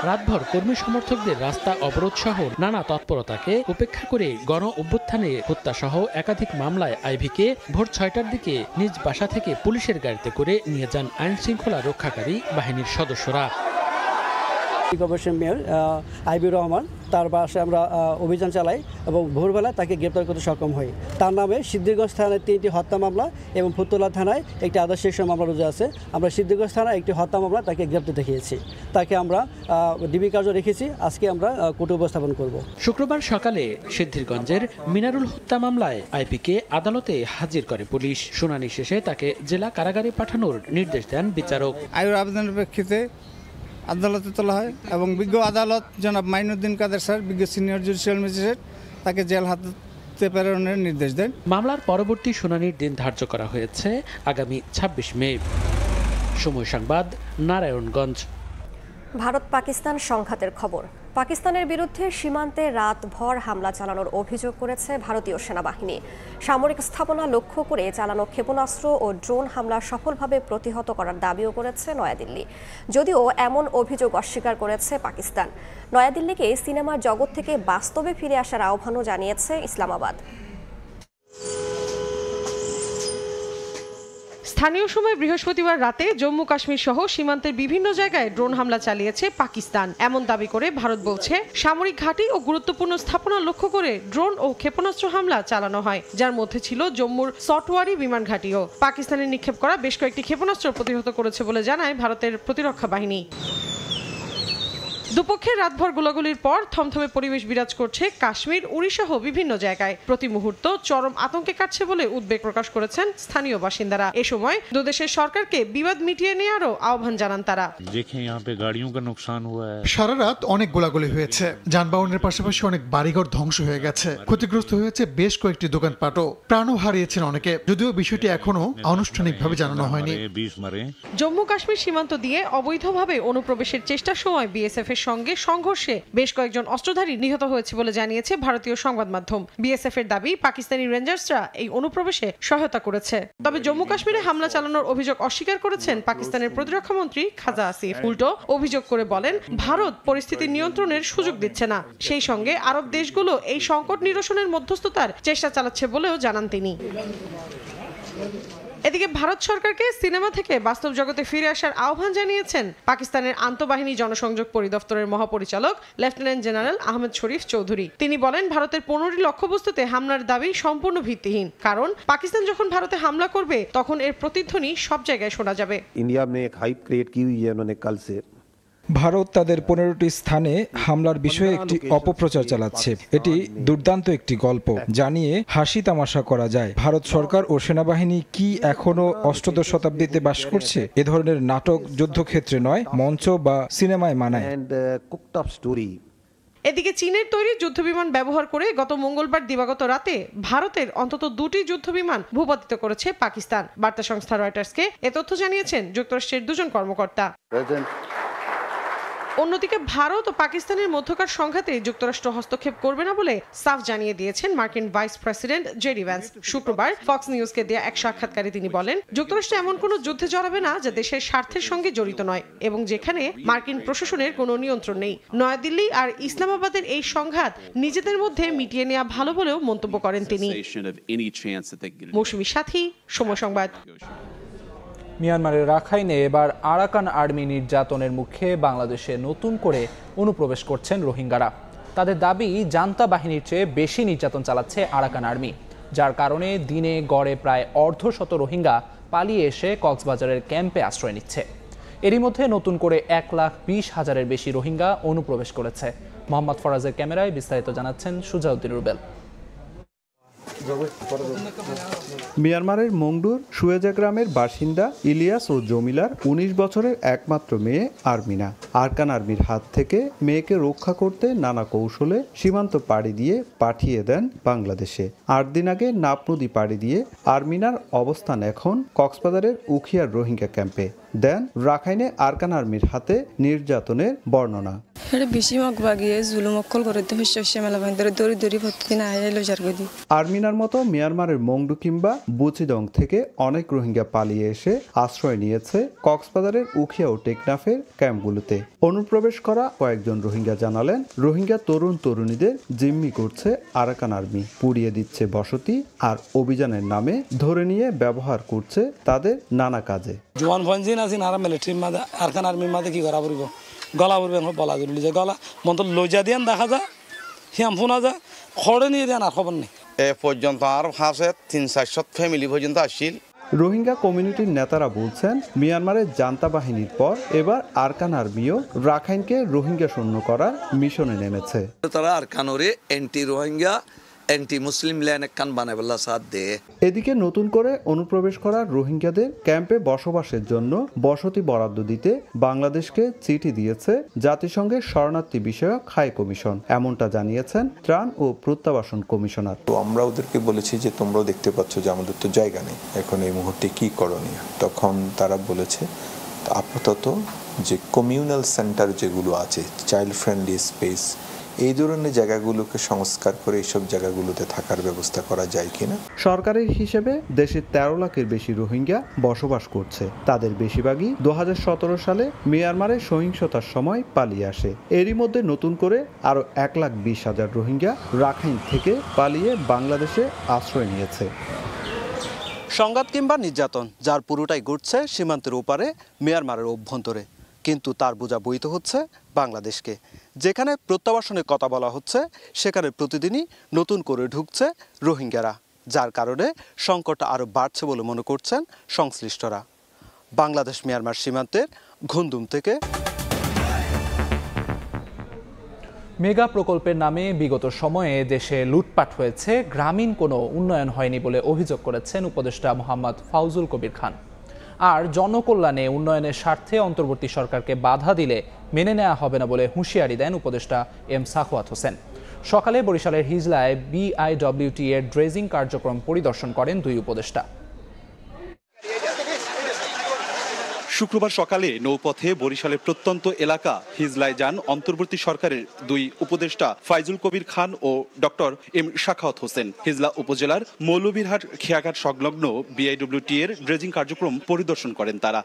Speaker 18: রাতভর কর্মী সমর্থকদের রাস্তা অবরোধ সহ নানা তৎপরতাকে উপেক্ষা করে গণ অভ্যুত্থানে হত্যাসহ একাধিক মামলায় আইভীকে ভোর 6টার দিকে নিজ বাসা থেকে পুলিশের গাড়িতে করে নিয়ে যান আইন শৃঙ্খলা রক্ষাকারী বাহিনীর সদস্যরা।
Speaker 7: কর্পোরেশন মেয়র আইভী রহমান, তার বাসায় আমরা অভিযান চালাই এবং ভোরবেলা তাকে গ্রেপ্তার করতে সক্ষম হই। তার নামে সিদ্ধিরগঞ্জ থানায় 3টি হত্যা মামলা এবং ফুতুল্লা থানায় একটি আদর্শ মামলা রুজু আছে। আমরা সিদ্ধিরগঞ্জ থানায় একটি হত্যা মামলা তাকে গ্রেপ্তার দেখিয়েছি। তাকে আমরা ডিবি কার্য রেখেছি। আজকে আমরা কোর্টে উপস্থাপন করব।
Speaker 18: শুক্রবার সকালে সিদ্ধিরগঞ্জের মিনারুল হত্যা মামলায় আইভীকে আদালতে হাজির করে পুলিশ। শুনানি শেষে তাকে জেলা কারাগারে পাঠানোর নির্দেশ দেন বিচারক।
Speaker 19: আইভীর আবেদনের প্রেক্ষিতে আদালতে তোলা হয় এবং বিজ্ঞ আদালত জনাব মাইনুদ্দিন কাদের স্যার, বিজ্ঞ সিনিয়র জুডিশিয়াল ম্যাজিস্ট্রেট, তাকে জেল হাজতে প্রেরণের নির্দেশ দেন।
Speaker 18: মামলার পরবর্তী শুনানির দিন ধার্য করা হয়েছে আগামী 26 মে। সময় সংবাদ, নারায়ণগঞ্জ।
Speaker 1: ভারত পাকিস্তান সংঘাতের খবর। পাকিস্তানের বিরুদ্ধে সীমান্তে রাতভর হামলা চালানোর অভিযোগ করেছে ভারতীয় সেনাবাহিনী। সামরিক স্থাপনা লক্ষ্য করে চালানো ক্ষেপণাস্ত্র ও ড্রোন হামলা সফলভাবে প্রতিহত করার দাবিও করেছে নয়াদিল্লি। যদিও এমন অভিযোগ অস্বীকার করেছে পাকিস্তান। নয়াদিল্লিকে সিনেমার জগৎ থেকে বাস্তবে ফিরে আসার আহ্বানও জানিয়েছে ইসলামাবাদ।
Speaker 20: স্থানীয় সময় বৃহস্পতিবার রাতে জম্মু কাশ্মীর সহ সীমান্তের বিভিন্ন জায়গায় ড্রোন হামলা চালিয়েছে পাকিস্তান। এমন দাবি করে ভারত বলছে সামরিক ঘাঁটি ও গুরুত্বপূর্ণ স্থাপনা লক্ষ্য করে ড্রোন ও ক্ষেপণাস্ত্র হামলা চালানো হয়, যার মধ্যে ছিল জম্মুর সটওয়ারি বিমান ঘাঁটিও। পাকিস্তানের নিক্ষেপ করা বেশ কয়েকটি ক্ষেপণাস্ত্র প্রতিহত করেছে বলে জানায় ভারতের প্রতিরক্ষা বাহিনী। দুপক্ষের রাতভর গোলাগুলির পর থমথমে পরিবেশ বিরাজ করছে কাশ্মীর, উড়ি সহ বিভিন্ন জায়গায়। প্রতি মুহূর্ত চরম আতঙ্কে কাটছে বলে উদ্বেগ প্রকাশ করেছেন স্থানীয় বাসিন্দারা। এ সময় দুদেশের সরকারকে বিবাদ মিটিয়ে নেওয়ারও আহ্বান জানান তারা।
Speaker 21: সারা রাত অনেক গোলাগুলি হয়েছে, যানবাহনের পাশাপাশি অনেক বাড়িঘর ধ্বংস হয়ে গেছে, ক্ষতিগ্রস্ত হয়েছে বেশ কয়েকটি দোকানপাটও, প্রাণও হারিয়েছেন অনেকে, যদিও বিষয়টি এখনো আনুষ্ঠানিকভাবে জানানো হয়নি।
Speaker 20: জম্মু কাশ্মীর সীমান্ত দিয়ে অবৈধভাবে অনুপ্রবেশের চেষ্টার সময় বিএসএফ এর সঙ্গে সংঘর্ষে বেশ কয়েকজন অস্ত্রধারী নিহত হয়েছে বলে জানিয়েছে ভারতীয় সংবাদ মাধ্যম। বিএসএফ এর দাবি পাকিস্তানি রেঞ্জার্সরা এই অনুপ্রবেশে সহায়তা করেছে। তবে জম্মু কাশ্মীরে হামলা চালানোর অভিযোগ অস্বীকার করেছেন পাকিস্তানের প্রতিরক্ষা মন্ত্রী খাজা আসিফ। উল্টো অভিযোগ করে বলেন ভারত পরিস্থিতি নিয়ন্ত্রণের সুযোগ দিচ্ছে না। সেই সঙ্গে আরব দেশগুলো এই সংকট নিরসনের মধ্যস্থতার চেষ্টা চালাচ্ছে বলেও জানান তিনি। এদিকে ভারত সরকারকে সিনেমা থেকে বাস্তব জগতে ফিরে আসার আহ্বান জানিয়েছেন পাকিস্তানের আন্তঃবাহিনী জনসংযোগ পরিদপ্তরের মহাপরিচালক লেফটেন্যান্ট জেনারেল আহমেদ শরীফ চৌধুরী। তিনি বলেন, ভারতের 15টি লক্ষ্যবস্তুতে হামলার দাবি সম্পূর্ণ ভিত্তিহীন, কারণ পাকিস্তান যখন ভারতে হামলা করবে তখন এর প্রতিধ্বনি সব জায়গায় শোনা যাবে।
Speaker 2: इंडिया में एक हाइप क्रिएट की हुई है उन्होंने कल से।
Speaker 22: ভারত তাদের 15টি স্থানে হামলার বিষয়ে একটি অপপ্রচার চালাচ্ছে। এটি দুর্দান্ত একটি গল্প, জানিয়ে হাসি তামাশা করা যায়। ভারত সরকার ও সেনাবাহিনী কি এখনো অষ্টাদশ শতাব্দীতে বাস করছে? এ ধরনের নাটক যুদ্ধক্ষেত্রে নয়, মঞ্চ বা সিনেমায় মানায়।
Speaker 20: এদিকে চীনের তৈরি যুদ্ধবিমান ব্যবহার করে গত মঙ্গলবার দিবাগত রাতে ভারতের অন্তত 2টি যুদ্ধবিমান ভূপাতিত করেছে পাকিস্তান। বার্তা সংস্থা রয়টার্সকে এ তথ্য জানিয়েছেন যুক্তরাষ্ট্রের 2 জন কর্মকর্তা। অন্যদিকে ভারত ও পাকিস্তানের মধ্যকার সংঘাতে যুক্তরাষ্ট্র হস্তক্ষেপ করবে না বলে সাফ জানিয়ে দিয়েছেন মার্কিন ভাইস প্রেসিডেন্ট জেডি ভ্যান্স। শুক্রবার ফক্স নিউজকে দেয়া এক সাক্ষাৎকারে তিনি বলেন, যুক্তরাষ্ট্র এমন কোনো যুদ্ধে জড়াবে না যা দেশের স্বার্থের সঙ্গে জড়িত নয় এবং যেখানে মার্কিন প্রশাসনের কোনো নিয়ন্ত্রণ নেই। নয়াদিল্লি আর ইসলামাবাদের এই সংঘাত নিজেদের মধ্যে মিটিয়ে নেওয়া ভালো বলেও মন্তব্য করেন তিনি। মৌসুমী সাথী, সময় সংবাদ।
Speaker 4: মিয়ানমারের রাখাইনে এবার আরাকান আর্মি নির্যাতনের মুখে বাংলাদেশে নতুন করে অনুপ্রবেশ করছেন রোহিঙ্গারা। তাদের দাবি, জান্তা বাহিনীর চেয়ে বেশি নির্যাতন চালাচ্ছে আরাকান আর্মি, যার কারণে দিনে গড়ে প্রায় অর্ধশত রোহিঙ্গা পালিয়ে এসে কক্সবাজারের ক্যাম্পে আশ্রয় নিচ্ছে। এরই মধ্যে নতুন করে 1,20,000-এর বেশি রোহিঙ্গা অনুপ্রবেশ করেছে। মোহাম্মদ ফরাজের ক্যামেরায় বিস্তারিত জানাচ্ছেন সুজাউদ্দিন রুবেল।
Speaker 23: মিয়ানমারের মংডুর সুয়েজা গ্রামের বাসিন্দা ইলিয়াস ও জমিলার 19 বছরের একমাত্র মেয়ে আরমিনা। আরাকান আর্মির হাত থেকে মেয়েকে রক্ষা করতে নানা কৌশলে সীমান্ত পাড়ি দিয়ে পাঠিয়ে দেন বাংলাদেশে। 8 দিন আগে নাপ নদী পাড়ি দিয়ে আরমিনার অবস্থান এখন কক্সবাজারের উখিয়ার রোহিঙ্গা ক্যাম্পে। দেন রাখাইনে আরাকান আর্মির হাতে নির্যাতনের বর্ণনা। আর্মিনার মতো মিয়ানমারের মংডু কিংবা বুচিডং থেকে অনেক রোহিঙ্গা পালিয়ে এসে আশ্রয় নিয়েছে কক্সবাজারের উখিয়া ও টেকনাফের ক্যাম্পগুলোতে। অনুপ্রবেশ করা কয়েকজন রোহিঙ্গা জানালেন, রোহিঙ্গা তরুণ তরুণীদের জিম্মি করছে আরাকান আর্মি, পুড়িয়ে দিচ্ছে বসতি আর অভিযানের নামে ধরে নিয়ে ব্যবহার করছে তাদের নানা কাজে।
Speaker 24: জোয়ান ফঞ্জিন আছেন আর মিলিটারির মাঝে আরাকান আর্মির মাঝে কি করা পড়ব, গলা পড়বেন বলা জরুরি, যে গলা মন্ত লইজা দিয়ান দেখা যায়, হিয়াম ফোনা যায়, খড়ে নিয়ে দেন আর খবর নেই।
Speaker 25: এ পর্যন্ত আর হাসে 300-400 ফ্যামিলি পর্যন্ত আসছিল।
Speaker 23: রোহিঙ্গা কমিউনিটির নেতারা বলছেন, মিয়ানমারের জান্তা বাহিনীর পর এবার আরাকান আর্মিও রাখাইনকে রোহিঙ্গা শূন্য করার মিশনে নেমেছে।
Speaker 26: তারা আরাকানরে anti Rohingya anti Muslim land কান বানাবেলা সাথ দে।
Speaker 23: এদিকে নতুন করে অনুপ্রবেশ করা রোহিঙ্গাদের ক্যাম্পে বসবাসের জন্য বসতি বরাদ্দ দিতে বাংলাদেশকে চিঠি দিয়েছে জাতিসংঘের শরণার্থী বিষয়ক হাই কমিশন, এমনটা জানিয়েছেন ত্রাণ ও প্রত্যাবাসন কমিশনার।
Speaker 27: তো আমরা ওদেরকে বলেছি যে তোমরাও দেখতে পাচ্ছ যে আমাদের তো জায়গা নেই, এখন এই মুহূর্তে কি করণীয়। তখন তারা বলেছে আপাতত যে কমিউনাল সেন্টার যেগুলো আছে, চাইল্ড ফ্রেন্ডলি স্পেস, এই ধরনের জায়গাগুলোকে সংস্কার করে এইসব জায়গাগুলোতে থাকার ব্যবস্থা করা যায় কিনা।
Speaker 23: সরকারের হিসেবে দেশে 13 লাখের বেশি রোহিঙ্গা বসবাস করছে। তাদের বেশিরভাগই 2017 সালে মিয়ানমারের সহিংসতার সময় পালিয়ে আসে। এরই মধ্যে নতুন করে আরও 1,20,000 রোহিঙ্গা রাখাইন থেকে পালিয়ে বাংলাদেশে আশ্রয় নিয়েছে।
Speaker 6: সংঘাত কিংবা নির্যাতন যার পুরোটাই ঘটছে সীমান্তের ওপারে মিয়ানমারের অভ্যন্তরে, কিন্তু তার বোঝা বইতে হচ্ছে বাংলাদেশকে। যেখানে প্রত্যাবাসনের কথা বলা হচ্ছে সেখানে প্রতিদিনই নতুন করে ঢুকছে রোহিঙ্গারা, যার কারণে সংকট আরও বাড়ছে বলে মনে করছেন সংশ্লিষ্টরা। বাংলাদেশ মিয়ানমার সীমান্তের ঘুমদুম থেকে।
Speaker 4: মেগা প্রকল্পের নামে বিগত সময়ে দেশে লুটপাট হয়েছে, গ্রামীণ কোনো উন্নয়ন হয়নি বলে অভিযোগ করেছেন উপদেষ্টা মোহাম্মদ ফাউজুল কবির খান। আর জনকল্যাণে উন্নয়নের স্বার্থে অন্তর্বর্তী সরকারকে বাধা দিলে মেনে নেওয়া হবে না বলে হুঁশিয়ারি দেন উপদেষ্টা এম সাখাওয়াত হোসেন। সকালে বরিশালের হিজলায় BIWT এর ড্রেজিং কার্যক্রম পরিদর্শন করেন দুই উপদেষ্টা।
Speaker 28: শুক্রবার সকালে নৌপথে বরিশালের প্রত্যন্ত এলাকা হিজলায় যান অন্তর্বর্তী সরকারের দুই উপদেষ্টা ফাইজুল কবির খান ও ডক্টর এম সাখাওয়াত হোসেন। হিজলা উপজেলার মৌলভীরহাট খেয়াঘাট সংলগ্ন BIWT এর ড্রেজিং কার্যক্রম পরিদর্শন করেন তারা।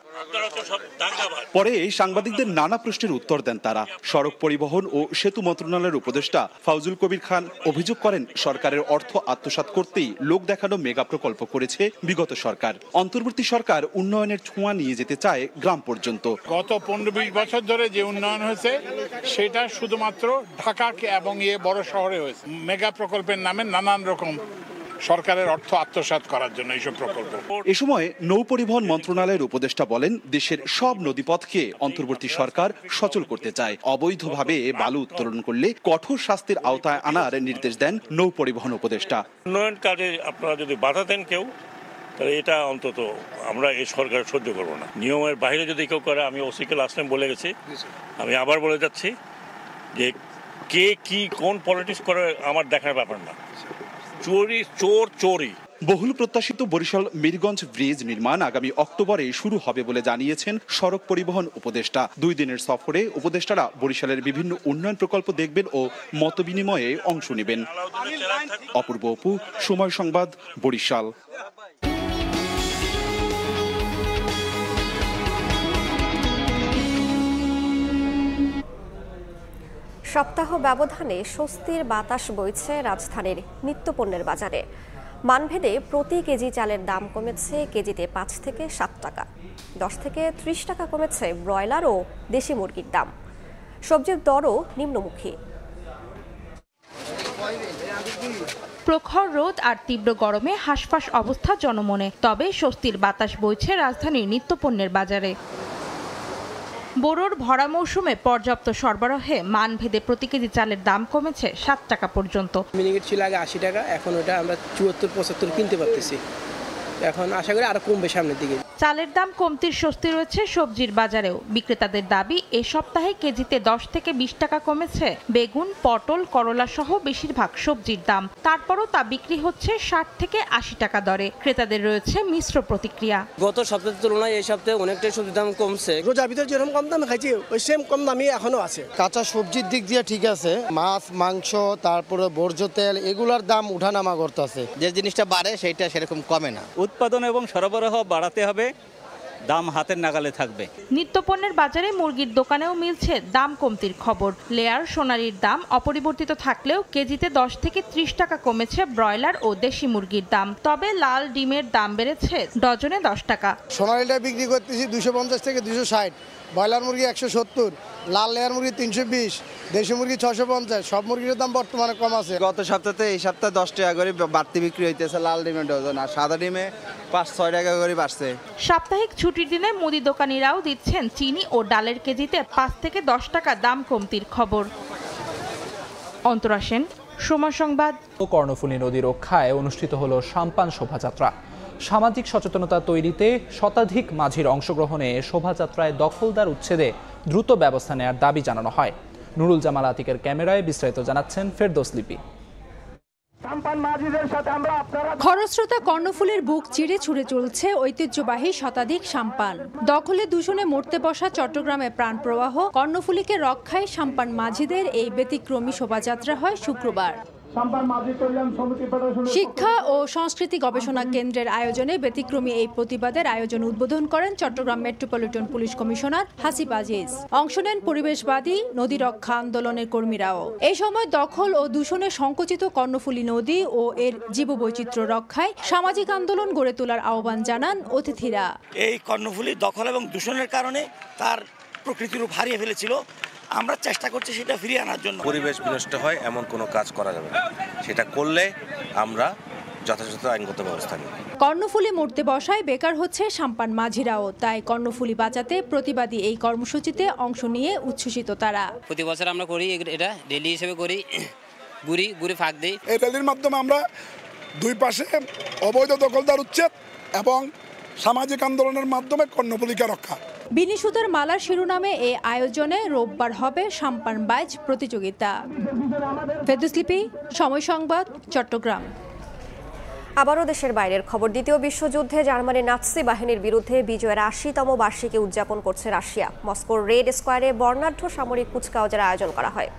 Speaker 28: পরে সাংবাদিকদের নানা প্রশ্নের উত্তর দেন তারা। সড়ক পরিবহন ও সেতু মন্ত্রণালয়ের উপদেষ্টা ফাউজুল কবির খান অভিযোগ করেন, সরকারের অর্থ আত্মসাৎ করতেই লোক দেখানো মেগা প্রকল্প করেছে বিগত সরকার। অন্তর্বর্তী সরকার উন্নয়নের ছোঁয়া নিয়ে যেতে চায় গ্রাম পর্যন্ত।
Speaker 3: গত 15-20 বছর ধরে যে উন্নয়ন হয়েছে সেটা শুধুমাত্র ঢাকা এবং বড় শহরে হয়েছে। মেগা প্রকল্পের নামে নানান রকম সরকারের অর্থ আত্মসাৎ করার জন্য এইসব প্রকল্প।
Speaker 28: এ সময় নৌ পরিবহন মন্ত্রণালয়ের উপদেষ্টা বলেন, দেশের সব নদীপথকে অন্তর্বর্তী সরকার সচল করতে চায়। অবৈধভাবে বালু উত্তোলন করলে কঠোর শাস্তির আওতায় আনার নির্দেশ দেন নৌ পরিবহন উপদেষ্টা।
Speaker 5: উন্নয়ন কাজে আপনারা যদি বাধা দেন কেউ, তাহলে এটা অন্তত আমরা এই সরকার সহ্য করবো না। নিয়মের বাইরে যদি কেউ করে, আমি ওসিকে লাস্ট টাইম বলে গেছি, আমি আবার বলে যাচ্ছি যে কে কি কোন পলিটিক্স করে আমার দেখার ব্যাপার না। চোরি।
Speaker 28: বহুল প্রত্যাশিত বরিশাল মিরগঞ্জ ব্রিজ নির্মাণ আগামী অক্টোবরে শুরু হবে বলে জানিয়েছেন সড়ক পরিবহন উপদেষ্টা। 2 দিনের সফরে উপদেষ্টারা বরিশালের বিভিন্ন উন্নয়ন প্রকল্প দেখবেন ও মতবিনিময়ে অংশ নেবেন। অপূর্ব অপু, সময় সংবাদ, বরিশাল।
Speaker 1: সপ্তাহ ব্যবধানে স্বস্তির বাতাস বইছে রাজধানীর নিত্যপণ্যের বাজারে। মানভেদে প্রতি কেজি চালের দাম কমেছে কেজিতে 5 থেকে 7 টাকা। 10 থেকে 30 টাকা কমেছে ব্রয়লার ও দেশি মুরগির দাম। সবজির দরও নিম্নমুখী।
Speaker 8: প্রখর রোদ আর তীব্র গরমে হাঁসফাঁস অবস্থা জনমনে, তবে স্বস্তির বাতাস বইছে রাজধানীর নিত্যপণ্যের বাজারে। বোরোর ভরা মৌসুমে পর্যাপ্ত সরবরাহে মানভেদে প্রতি কেজি চালের দাম কমেছে 7 টাকা পর্যন্ত।
Speaker 9: মিনিকেট ছিল আগে 80 টাকা, এখন ওটা আমরা 74-75 কিনতে পারতেছি। এখন আশা করি আরো কমবে সামনের দিকে।
Speaker 8: চালের দাম কমতির স্বস্তি রয়েছে সবজির বাজারেও। বিক্রেতাদের দাবি, এ সপ্তাহে কেজিতে 10 থেকে 20 টাকা কমেছে বেগুন, পটল, করলা সহ বেশিরভাগ সবজির দাম। তারপরও তা বিক্রি হচ্ছে 60 থেকে 80 টাকা দরে। ক্রেতাদের রয়েছে মিশ্র প্রতিক্রিয়া।
Speaker 9: গত সপ্তাহের তুলনায় এই সপ্তাহে অনেকটাই সবজির দাম কমছে। রোজার ভিতরে যেরকম কম দামে খাইছি, ওই সেম কম দামই এখনো আছে।
Speaker 10: কাঁচা সবজির দিক দিয়ে ঠিক আছে, মাছ, মাংস, তারপরে বর্জ্য তেল, এগুলার দাম উঠানামা করতেছে।
Speaker 12: যে জিনিসটা বাড়ে সেইটা সেরকম কমে না। উৎপাদন এবং সরবরাহ বাড়াতে হবে, দাম হাতের নাগালে থাকবে।
Speaker 8: নিত্যপণ্যের বাজারে মুরগির দোকানেও মিলছে দাম কমতির খবর। লেয়ার সোনালীর দাম অপরিবর্তিত থাকলেও কেজিতে 10 থেকে 30 টাকা কমেছে ব্রয়লার ও দেশি মুরগির দাম। তবে লাল ডিমের দাম বেড়েছে ডজনে 10 টাকা।
Speaker 10: সোনালীটা বিক্রি করতেছি 250 থেকে 260, ব্রয়লার মুরগি 170, লাল লেয়ার মুরগি 320, দেশি মুরগি 650। সব মুরগির দাম বর্তমানে কম আছে।
Speaker 12: গত সপ্তাহে এই সপ্তাহে 10 টাকা করে বাড়তি বিক্রি হইতেছে লাল ডিমের ডজন, আর সাদা ডিমে 5-6 টাকা করে বাড়ছে।
Speaker 8: সাপ্তাহিক ছুটির দিনে মুদি দোকানিরাও দিচ্ছেন চিনি ও ডালের কেজিতে 5 থেকে 10 টাকা দাম কমতির খবর। অন্তরা সেন, সময় সংবাদ।
Speaker 4: কর্ণফুলী নদী রক্ষায় অনুষ্ঠিত হলো সাম্পান শোভাযাত্রা। সামাজিক সচেতনতা তৈরিতে শতাধিক মাঝির অংশগ্রহণে শোভাযাত্রায় দখলদার উচ্ছেদে দ্রুত ব্যবস্থা নেওয়ার দাবি জানানো হয়। নুরুল জামাল আতিকের ক্যামেরায় বিস্তারিত জানাচ্ছেন ফেরদৌস লিপি।
Speaker 13: খরস্রোতা কর্ণফুলীর বুক চিরে ছুড়ে চলছে ঐতিহ্যবাহী শতাধিক সাম্পান। দখলে দূষণে মরতে বসা চট্টগ্রামে প্রাণ প্রবাহ কর্ণফুলীকে রক্ষায় সাম্পান মাঝিদের এই ব্যতিক্রমী শোভাযাত্রা হয় শুক্রবার। শিক্ষা ও সংস্কৃতি গবেষণা কেন্দ্রের আয়োজনে ব্যতিক্রমী এই প্রতিবাদের আয়োজন উদ্বোধন করেন Chittagong metropolitan police commissioner Hasib Aziz. অংশ নেন পরিবেশবাদী নদী রক্ষা আন্দোলনের কর্মীরাও। এই সময় দখল ও দূষণে সংকুচিত কর্ণফুলী নদী ও এর জীববৈচিত্র্য রক্ষায় সামাজিক আন্দোলন গড়ে তোলার আহ্বান জানান অতিথিরা।
Speaker 14: এই কর্ণফুলী দখল এবং দূষণের কারণে তার প্রকৃতির রূপ হারিয়ে ফেলেছিল। আমরা চেষ্টা করছি সেটা ফিরিয়ে আনার জন্য।
Speaker 29: পরিবেশ বিনষ্ট হয় এমন কোনো কাজ করা যাবে না, সেটা করলে আমরা যথাযথ আইনগত ব্যবস্থা নেব।
Speaker 13: কর্ণফুলী মরতে বসায় বেকার হচ্ছে সাম্পান মাঝিরাও। তাই কর্ণফুলী বাঁচাতে প্রতিবাদী এই কর্মসূচিতে অংশ নিয়ে উচ্ছ্বসিত তারা।
Speaker 9: প্রতি বছর আমরা করি, এটা ডেলি হিসেবে করি, ঘুরি ফাঁক দিই।
Speaker 30: এই র্যালির মাধ্যমে আমরা দুই পাশে অবৈধ দখলদার উচ্ছেদ এবং সামাজিক আন্দোলনের মাধ্যমে কর্ণফুলীকে রক্ষা।
Speaker 13: বিনি সুতার মালার শিরোনামে এই আয়োজনে রোববার হবে সাম্পান বাইচ প্রতিযোগিতা। ফেরদৌস লিপি, সময় সংবাদ, চট্টগ্রাম।
Speaker 1: আবারও দেশের বাইরের খবর। দ্বিতীয় বিশ্বযুদ্ধে জার্মানির নাৎসি বাহিনীর বিরুদ্ধে বিজয়ের ৮০তম বার্ষিকী উদযাপন করছে রাশিয়া। মস্কোর রেড স্কোয়ারে বর্ণাঢ্য সামরিক কুচকাওয়াজের আয়োজন করা হয়।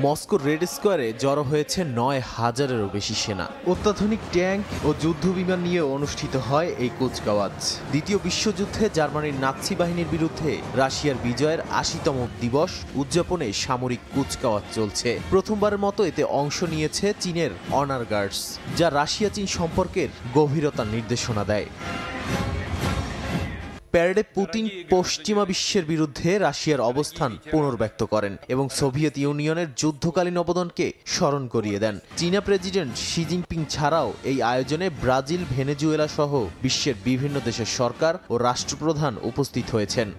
Speaker 2: মস্কোর রেড স্কোয়ারে জড়ো হয়েছে ৯,০০০-এরও বেশি সেনা। অত্যাধুনিক ট্যাঙ্ক ও যুদ্ধবিমান নিয়ে অনুষ্ঠিত হয় এই কুচকাওয়াজ। দ্বিতীয় বিশ্বযুদ্ধে জার্মানির নাৎসি বাহিনীর বিরুদ্ধে রাশিয়ার বিজয়ের ৮০তম দিবস উদযাপনে সামরিক কুচকাওয়াজ চলছে। প্রথমবারের মতো এতে অংশ নিয়েছে চীনের অনার গার্ডস, যা রাশিয়া চীন সম্পর্কের গভীরতার নির্দেশনা দেয়। প্যারেডে পুতিন পশ্চিমা বিশ্বের বিরুদ্ধে রাশিয়ার অবস্থান পুনর্ব্যক্ত করেন এবং সোভিয়েত ইউনিয়নের যুদ্ধকালীন অবদানকে স্মরণ করিয়ে দেন। চীনা প্রেসিডেন্ট শি জিনপিং ছাড়াও এই আয়োজনে ব্রাজিল, ভেনেজুয়েলা সহ বিশ্বের বিভিন্ন দেশের সরকার ও রাষ্ট্রপ্রধান উপস্থিত হয়েছেন।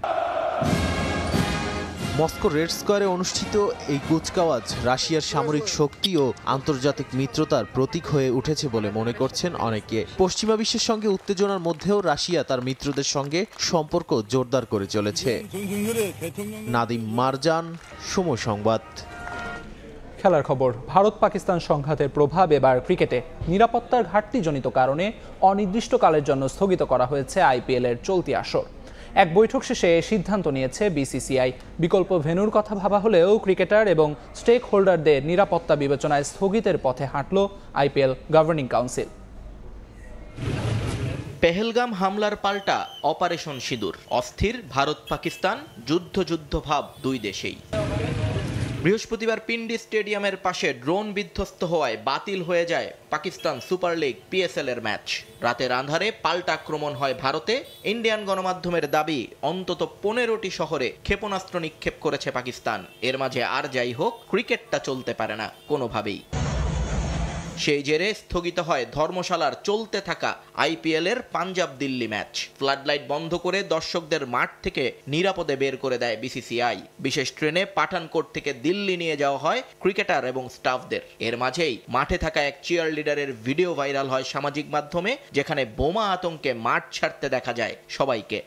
Speaker 2: মস্কো রেড স্কোয়ারে অনুষ্ঠিত এই কুচকাওয়াজ রাশিয়ার সামরিক শক্তি ও আন্তর্জাতিক মিত্রতার প্রতীক হয়ে উঠেছে বলে মনে করছেন অনেকে। পশ্চিমা বিশ্বের সঙ্গে উত্তেজনার মধ্যেও রাশিয়া তার মিত্রদের সঙ্গে সম্পর্ক জোরদার করে চলেছে। নাদিম মারজান, সময় সংবাদ।
Speaker 4: খেলার খবর। ভারত পাকিস্তান সংঘাতের প্রভাব এবার ক্রিকেটে। নিরাপত্তার ঘাটতিজনিত কারণে অনির্দিষ্টকালের জন্য স্থগিত করা হয়েছে আইপিএল এর চলতি আসর। এক বৈঠক শেষে সিদ্ধান্ত নিয়েছে বিসিসিআই। বিকল্প ভেন্যুর কথা ভাবা হলেও ক্রিকেটার এবং স্টেক হোল্ডারদের নিরাপত্তা বিবেচনায় স্থগিতের পথে হাঁটল আইপিএল গভর্নিং কাউন্সিল।
Speaker 7: পেহেলগাম হামলার পাল্টা অপারেশন সিঁদুর। অস্থির ভারত পাকিস্তান, যুদ্ধ ভাব দুই দেশেই। বৃহস্পতিবার পিন্ডি স্টেডিয়ামের পাশে ড্রোন বিধ্বস্ত হওয়ায় বাতিল হয়ে যায় পাকিস্তান সুপার লিগ পিএসএল এর ম্যাচ। রাতের আঁধারে পাল্টা আক্রমণ হয় ভারতে। ইন্ডিয়ান গণমাধ্যমের দাবি অন্তত 15টি শহরে ক্ষেপণাস্ত্র নিক্ষেপ করেছে পাকিস্তান। এর মাঝে আর যাই হোক, ক্রিকেটটা চলতে পারে না কোনোভাবেই। সেই জেরে স্থগিত হয় ধর্মশালার চলতে থাকা আইপিএল এর পাঞ্জাব দিল্লি ম্যাচ। ফ্লাডলাইট বন্ধ করে দর্শকদের মাঠ থেকে নিরাপদে বের করে দেয় বিসিসিআই। বিশেষ ট্রেনে পাঠানকোট থেকে দিল্লি নিয়ে যাওয়া হয় ক্রিকেটার এবং স্টাফদের। এর মাঝেই মাঠে থাকা এক চিয়ার লিডারের ভিডিও ভাইরাল হয় সামাজিক মাধ্যমে, যেখানে বোমা আতঙ্কে মাঠ ছাড়তে দেখা যায় সবাইকে।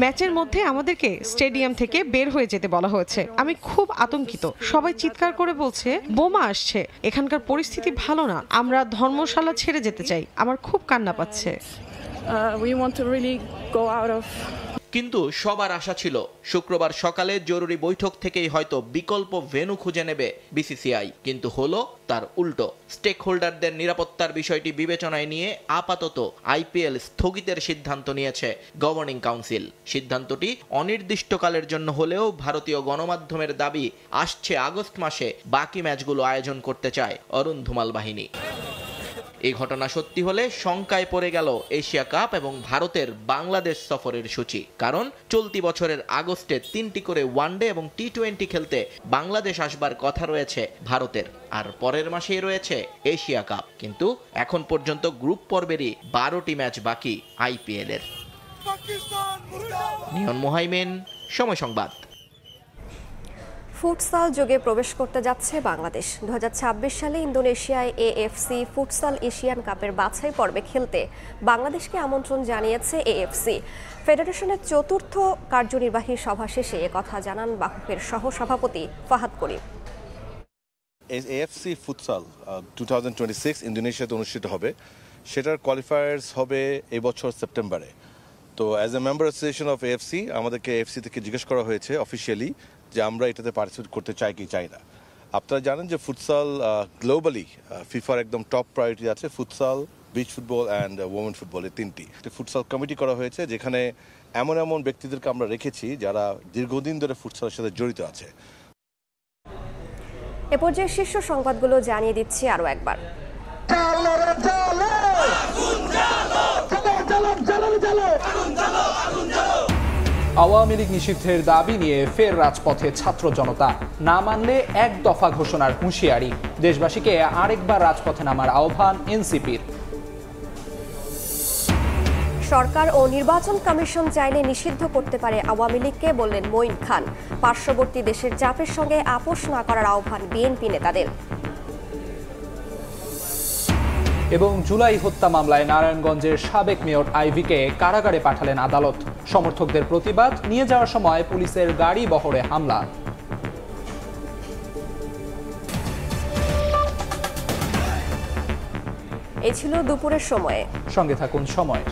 Speaker 20: ম্যাচের মধ্যে আমাদেরকে স্টেডিয়াম থেকে বের হয়ে যেতে বলা হয়েছে। আমি খুব আতঙ্কিত। সবাই চিৎকার করে বলছে বোমা আসছে, এখানকার পরিস্থিতি ভালো না, আমরা ধর্মশালা ছেড়ে যেতে চাই। আমার খুব কান্না পাচ্ছে।
Speaker 7: কিন্তু সবার আশা ছিল শুক্রবার সকালে জরুরি বৈঠক থেকেই হয়তো বিকল্প ভেন্যু খুঁজে নেবে বিসিসিআই, কিন্তু হলো তার উল্টো। স্টেক হোল্ডারদের নিরাপত্তার বিষয়টি বিবেচনায় নিয়ে আপাতত আইপিএল স্থগিতের সিদ্ধান্ত নিয়েছে গভর্নিং কাউন্সিল। সিদ্ধান্তটি অনির্দিষ্টকালের জন্য হলেও ভারতীয় গণমাধ্যমের দাবি আসছে আগস্ট মাসে বাকি ম্যাচগুলো আয়োজন করতে চায় অরুণ ধুমাল বাহিনী। এই ঘটনা সত্যি হলে শঙ্কায় পড়ে গেল এশিয়া কাপ এবং ভারতের বাংলাদেশ সফরের সূচি। কারণ চলতি বছরের আগস্টে 3টি করে ওয়ানডে এবং টি20 খেলতে বাংলাদেশ আসবার কথা রয়েছে ভারতের, আর পরের মাসেই রয়েছে এশিয়া কাপ। কিন্তু এখন পর্যন্ত গ্রুপ পর্বেরই 12টি ম্যাচ বাকি আইপিএল এর। নিয়ন মোহাইমেন, সময় সংবাদ।
Speaker 1: ফুটসাল যুগে প্রবেশ করতে যাচ্ছে বাংলাদেশ। 2026 সালে ইন্দোনেশিয়ায় এএফসি ফুটসাল এশিয়ান কাপের বাছাই পর্বে খেলতে বাংলাদেশকে আমন্ত্রণ জানিয়েছে এএফসি। ফেডারেশনের 4র্থ কার্যনির্বাহী সভা শেষে কথা জানান বাফুফের সহ-সভাপতি ফাহাদ করিম।
Speaker 11: এএফসি ফুটসাল 2026 ইন্দোনেশিয়াতে অনুষ্ঠিত হবে। সেটার কোয়ালিফায়ার্স হবে এই বছর সেপ্টেম্বরে। তো as a member association of AFC আমাদেরকে এএফসি থেকে জিজ্ঞেস করা হয়েছে অফিসিয়ালি যে আমরা এটাতে পার্টিসিপেট করতে চাই কি চাই না। আপনারা জানেন যে ফুটসাল গ্লোবালি ফিফার একদম টপ প্রায়োরিটি আছে। Futsal, beach football and women football, এই 3টি। ফুটসাল কমিটি করা হয়েছে, যেখানে এমন ব্যক্তিদেরকে আমরা রেখেছি যারা দীর্ঘদিন ধরে ফুটসালের সাথে জড়িত আছে।
Speaker 1: এ পর্যায়ে শীর্ষ সংবাদগুলো জানিয়ে দিচ্ছি আরও একবার।
Speaker 4: আওয়ামী লীগ নিষিদ্ধের দাবি নিয়ে ফের রাজপথে ছাত্র জনতা। না মানলে এক দফা ঘোষণার হুঁশিয়ারি। দেশবাসীকে আরেকবার রাজপথে নামার আহ্বান এনসিপির।
Speaker 1: সরকার ও নির্বাচন কমিশন চাইলে নিষিদ্ধ করতে পারে আওয়ামী লীগকে, বললেন মঈন খান। পার্শ্ববর্তী দেশের চাপের সঙ্গে আপোষ না করার আহ্বান বিএনপি নেতাদের।
Speaker 4: এবং জুলাই হত্যা মামলায় নারায়ণগঞ্জের সাবেক মেয়র আইভিকে কারাগারে পাঠালেন আদালত। সমর্থকদের প্রতিবাদ নিয়ে যাওয়ার সময় পুলিশের গাড়ি বহরে হামলা।
Speaker 1: এই ছিল দুপুরের সময়ে।
Speaker 4: সঙ্গে থাকুন সময়।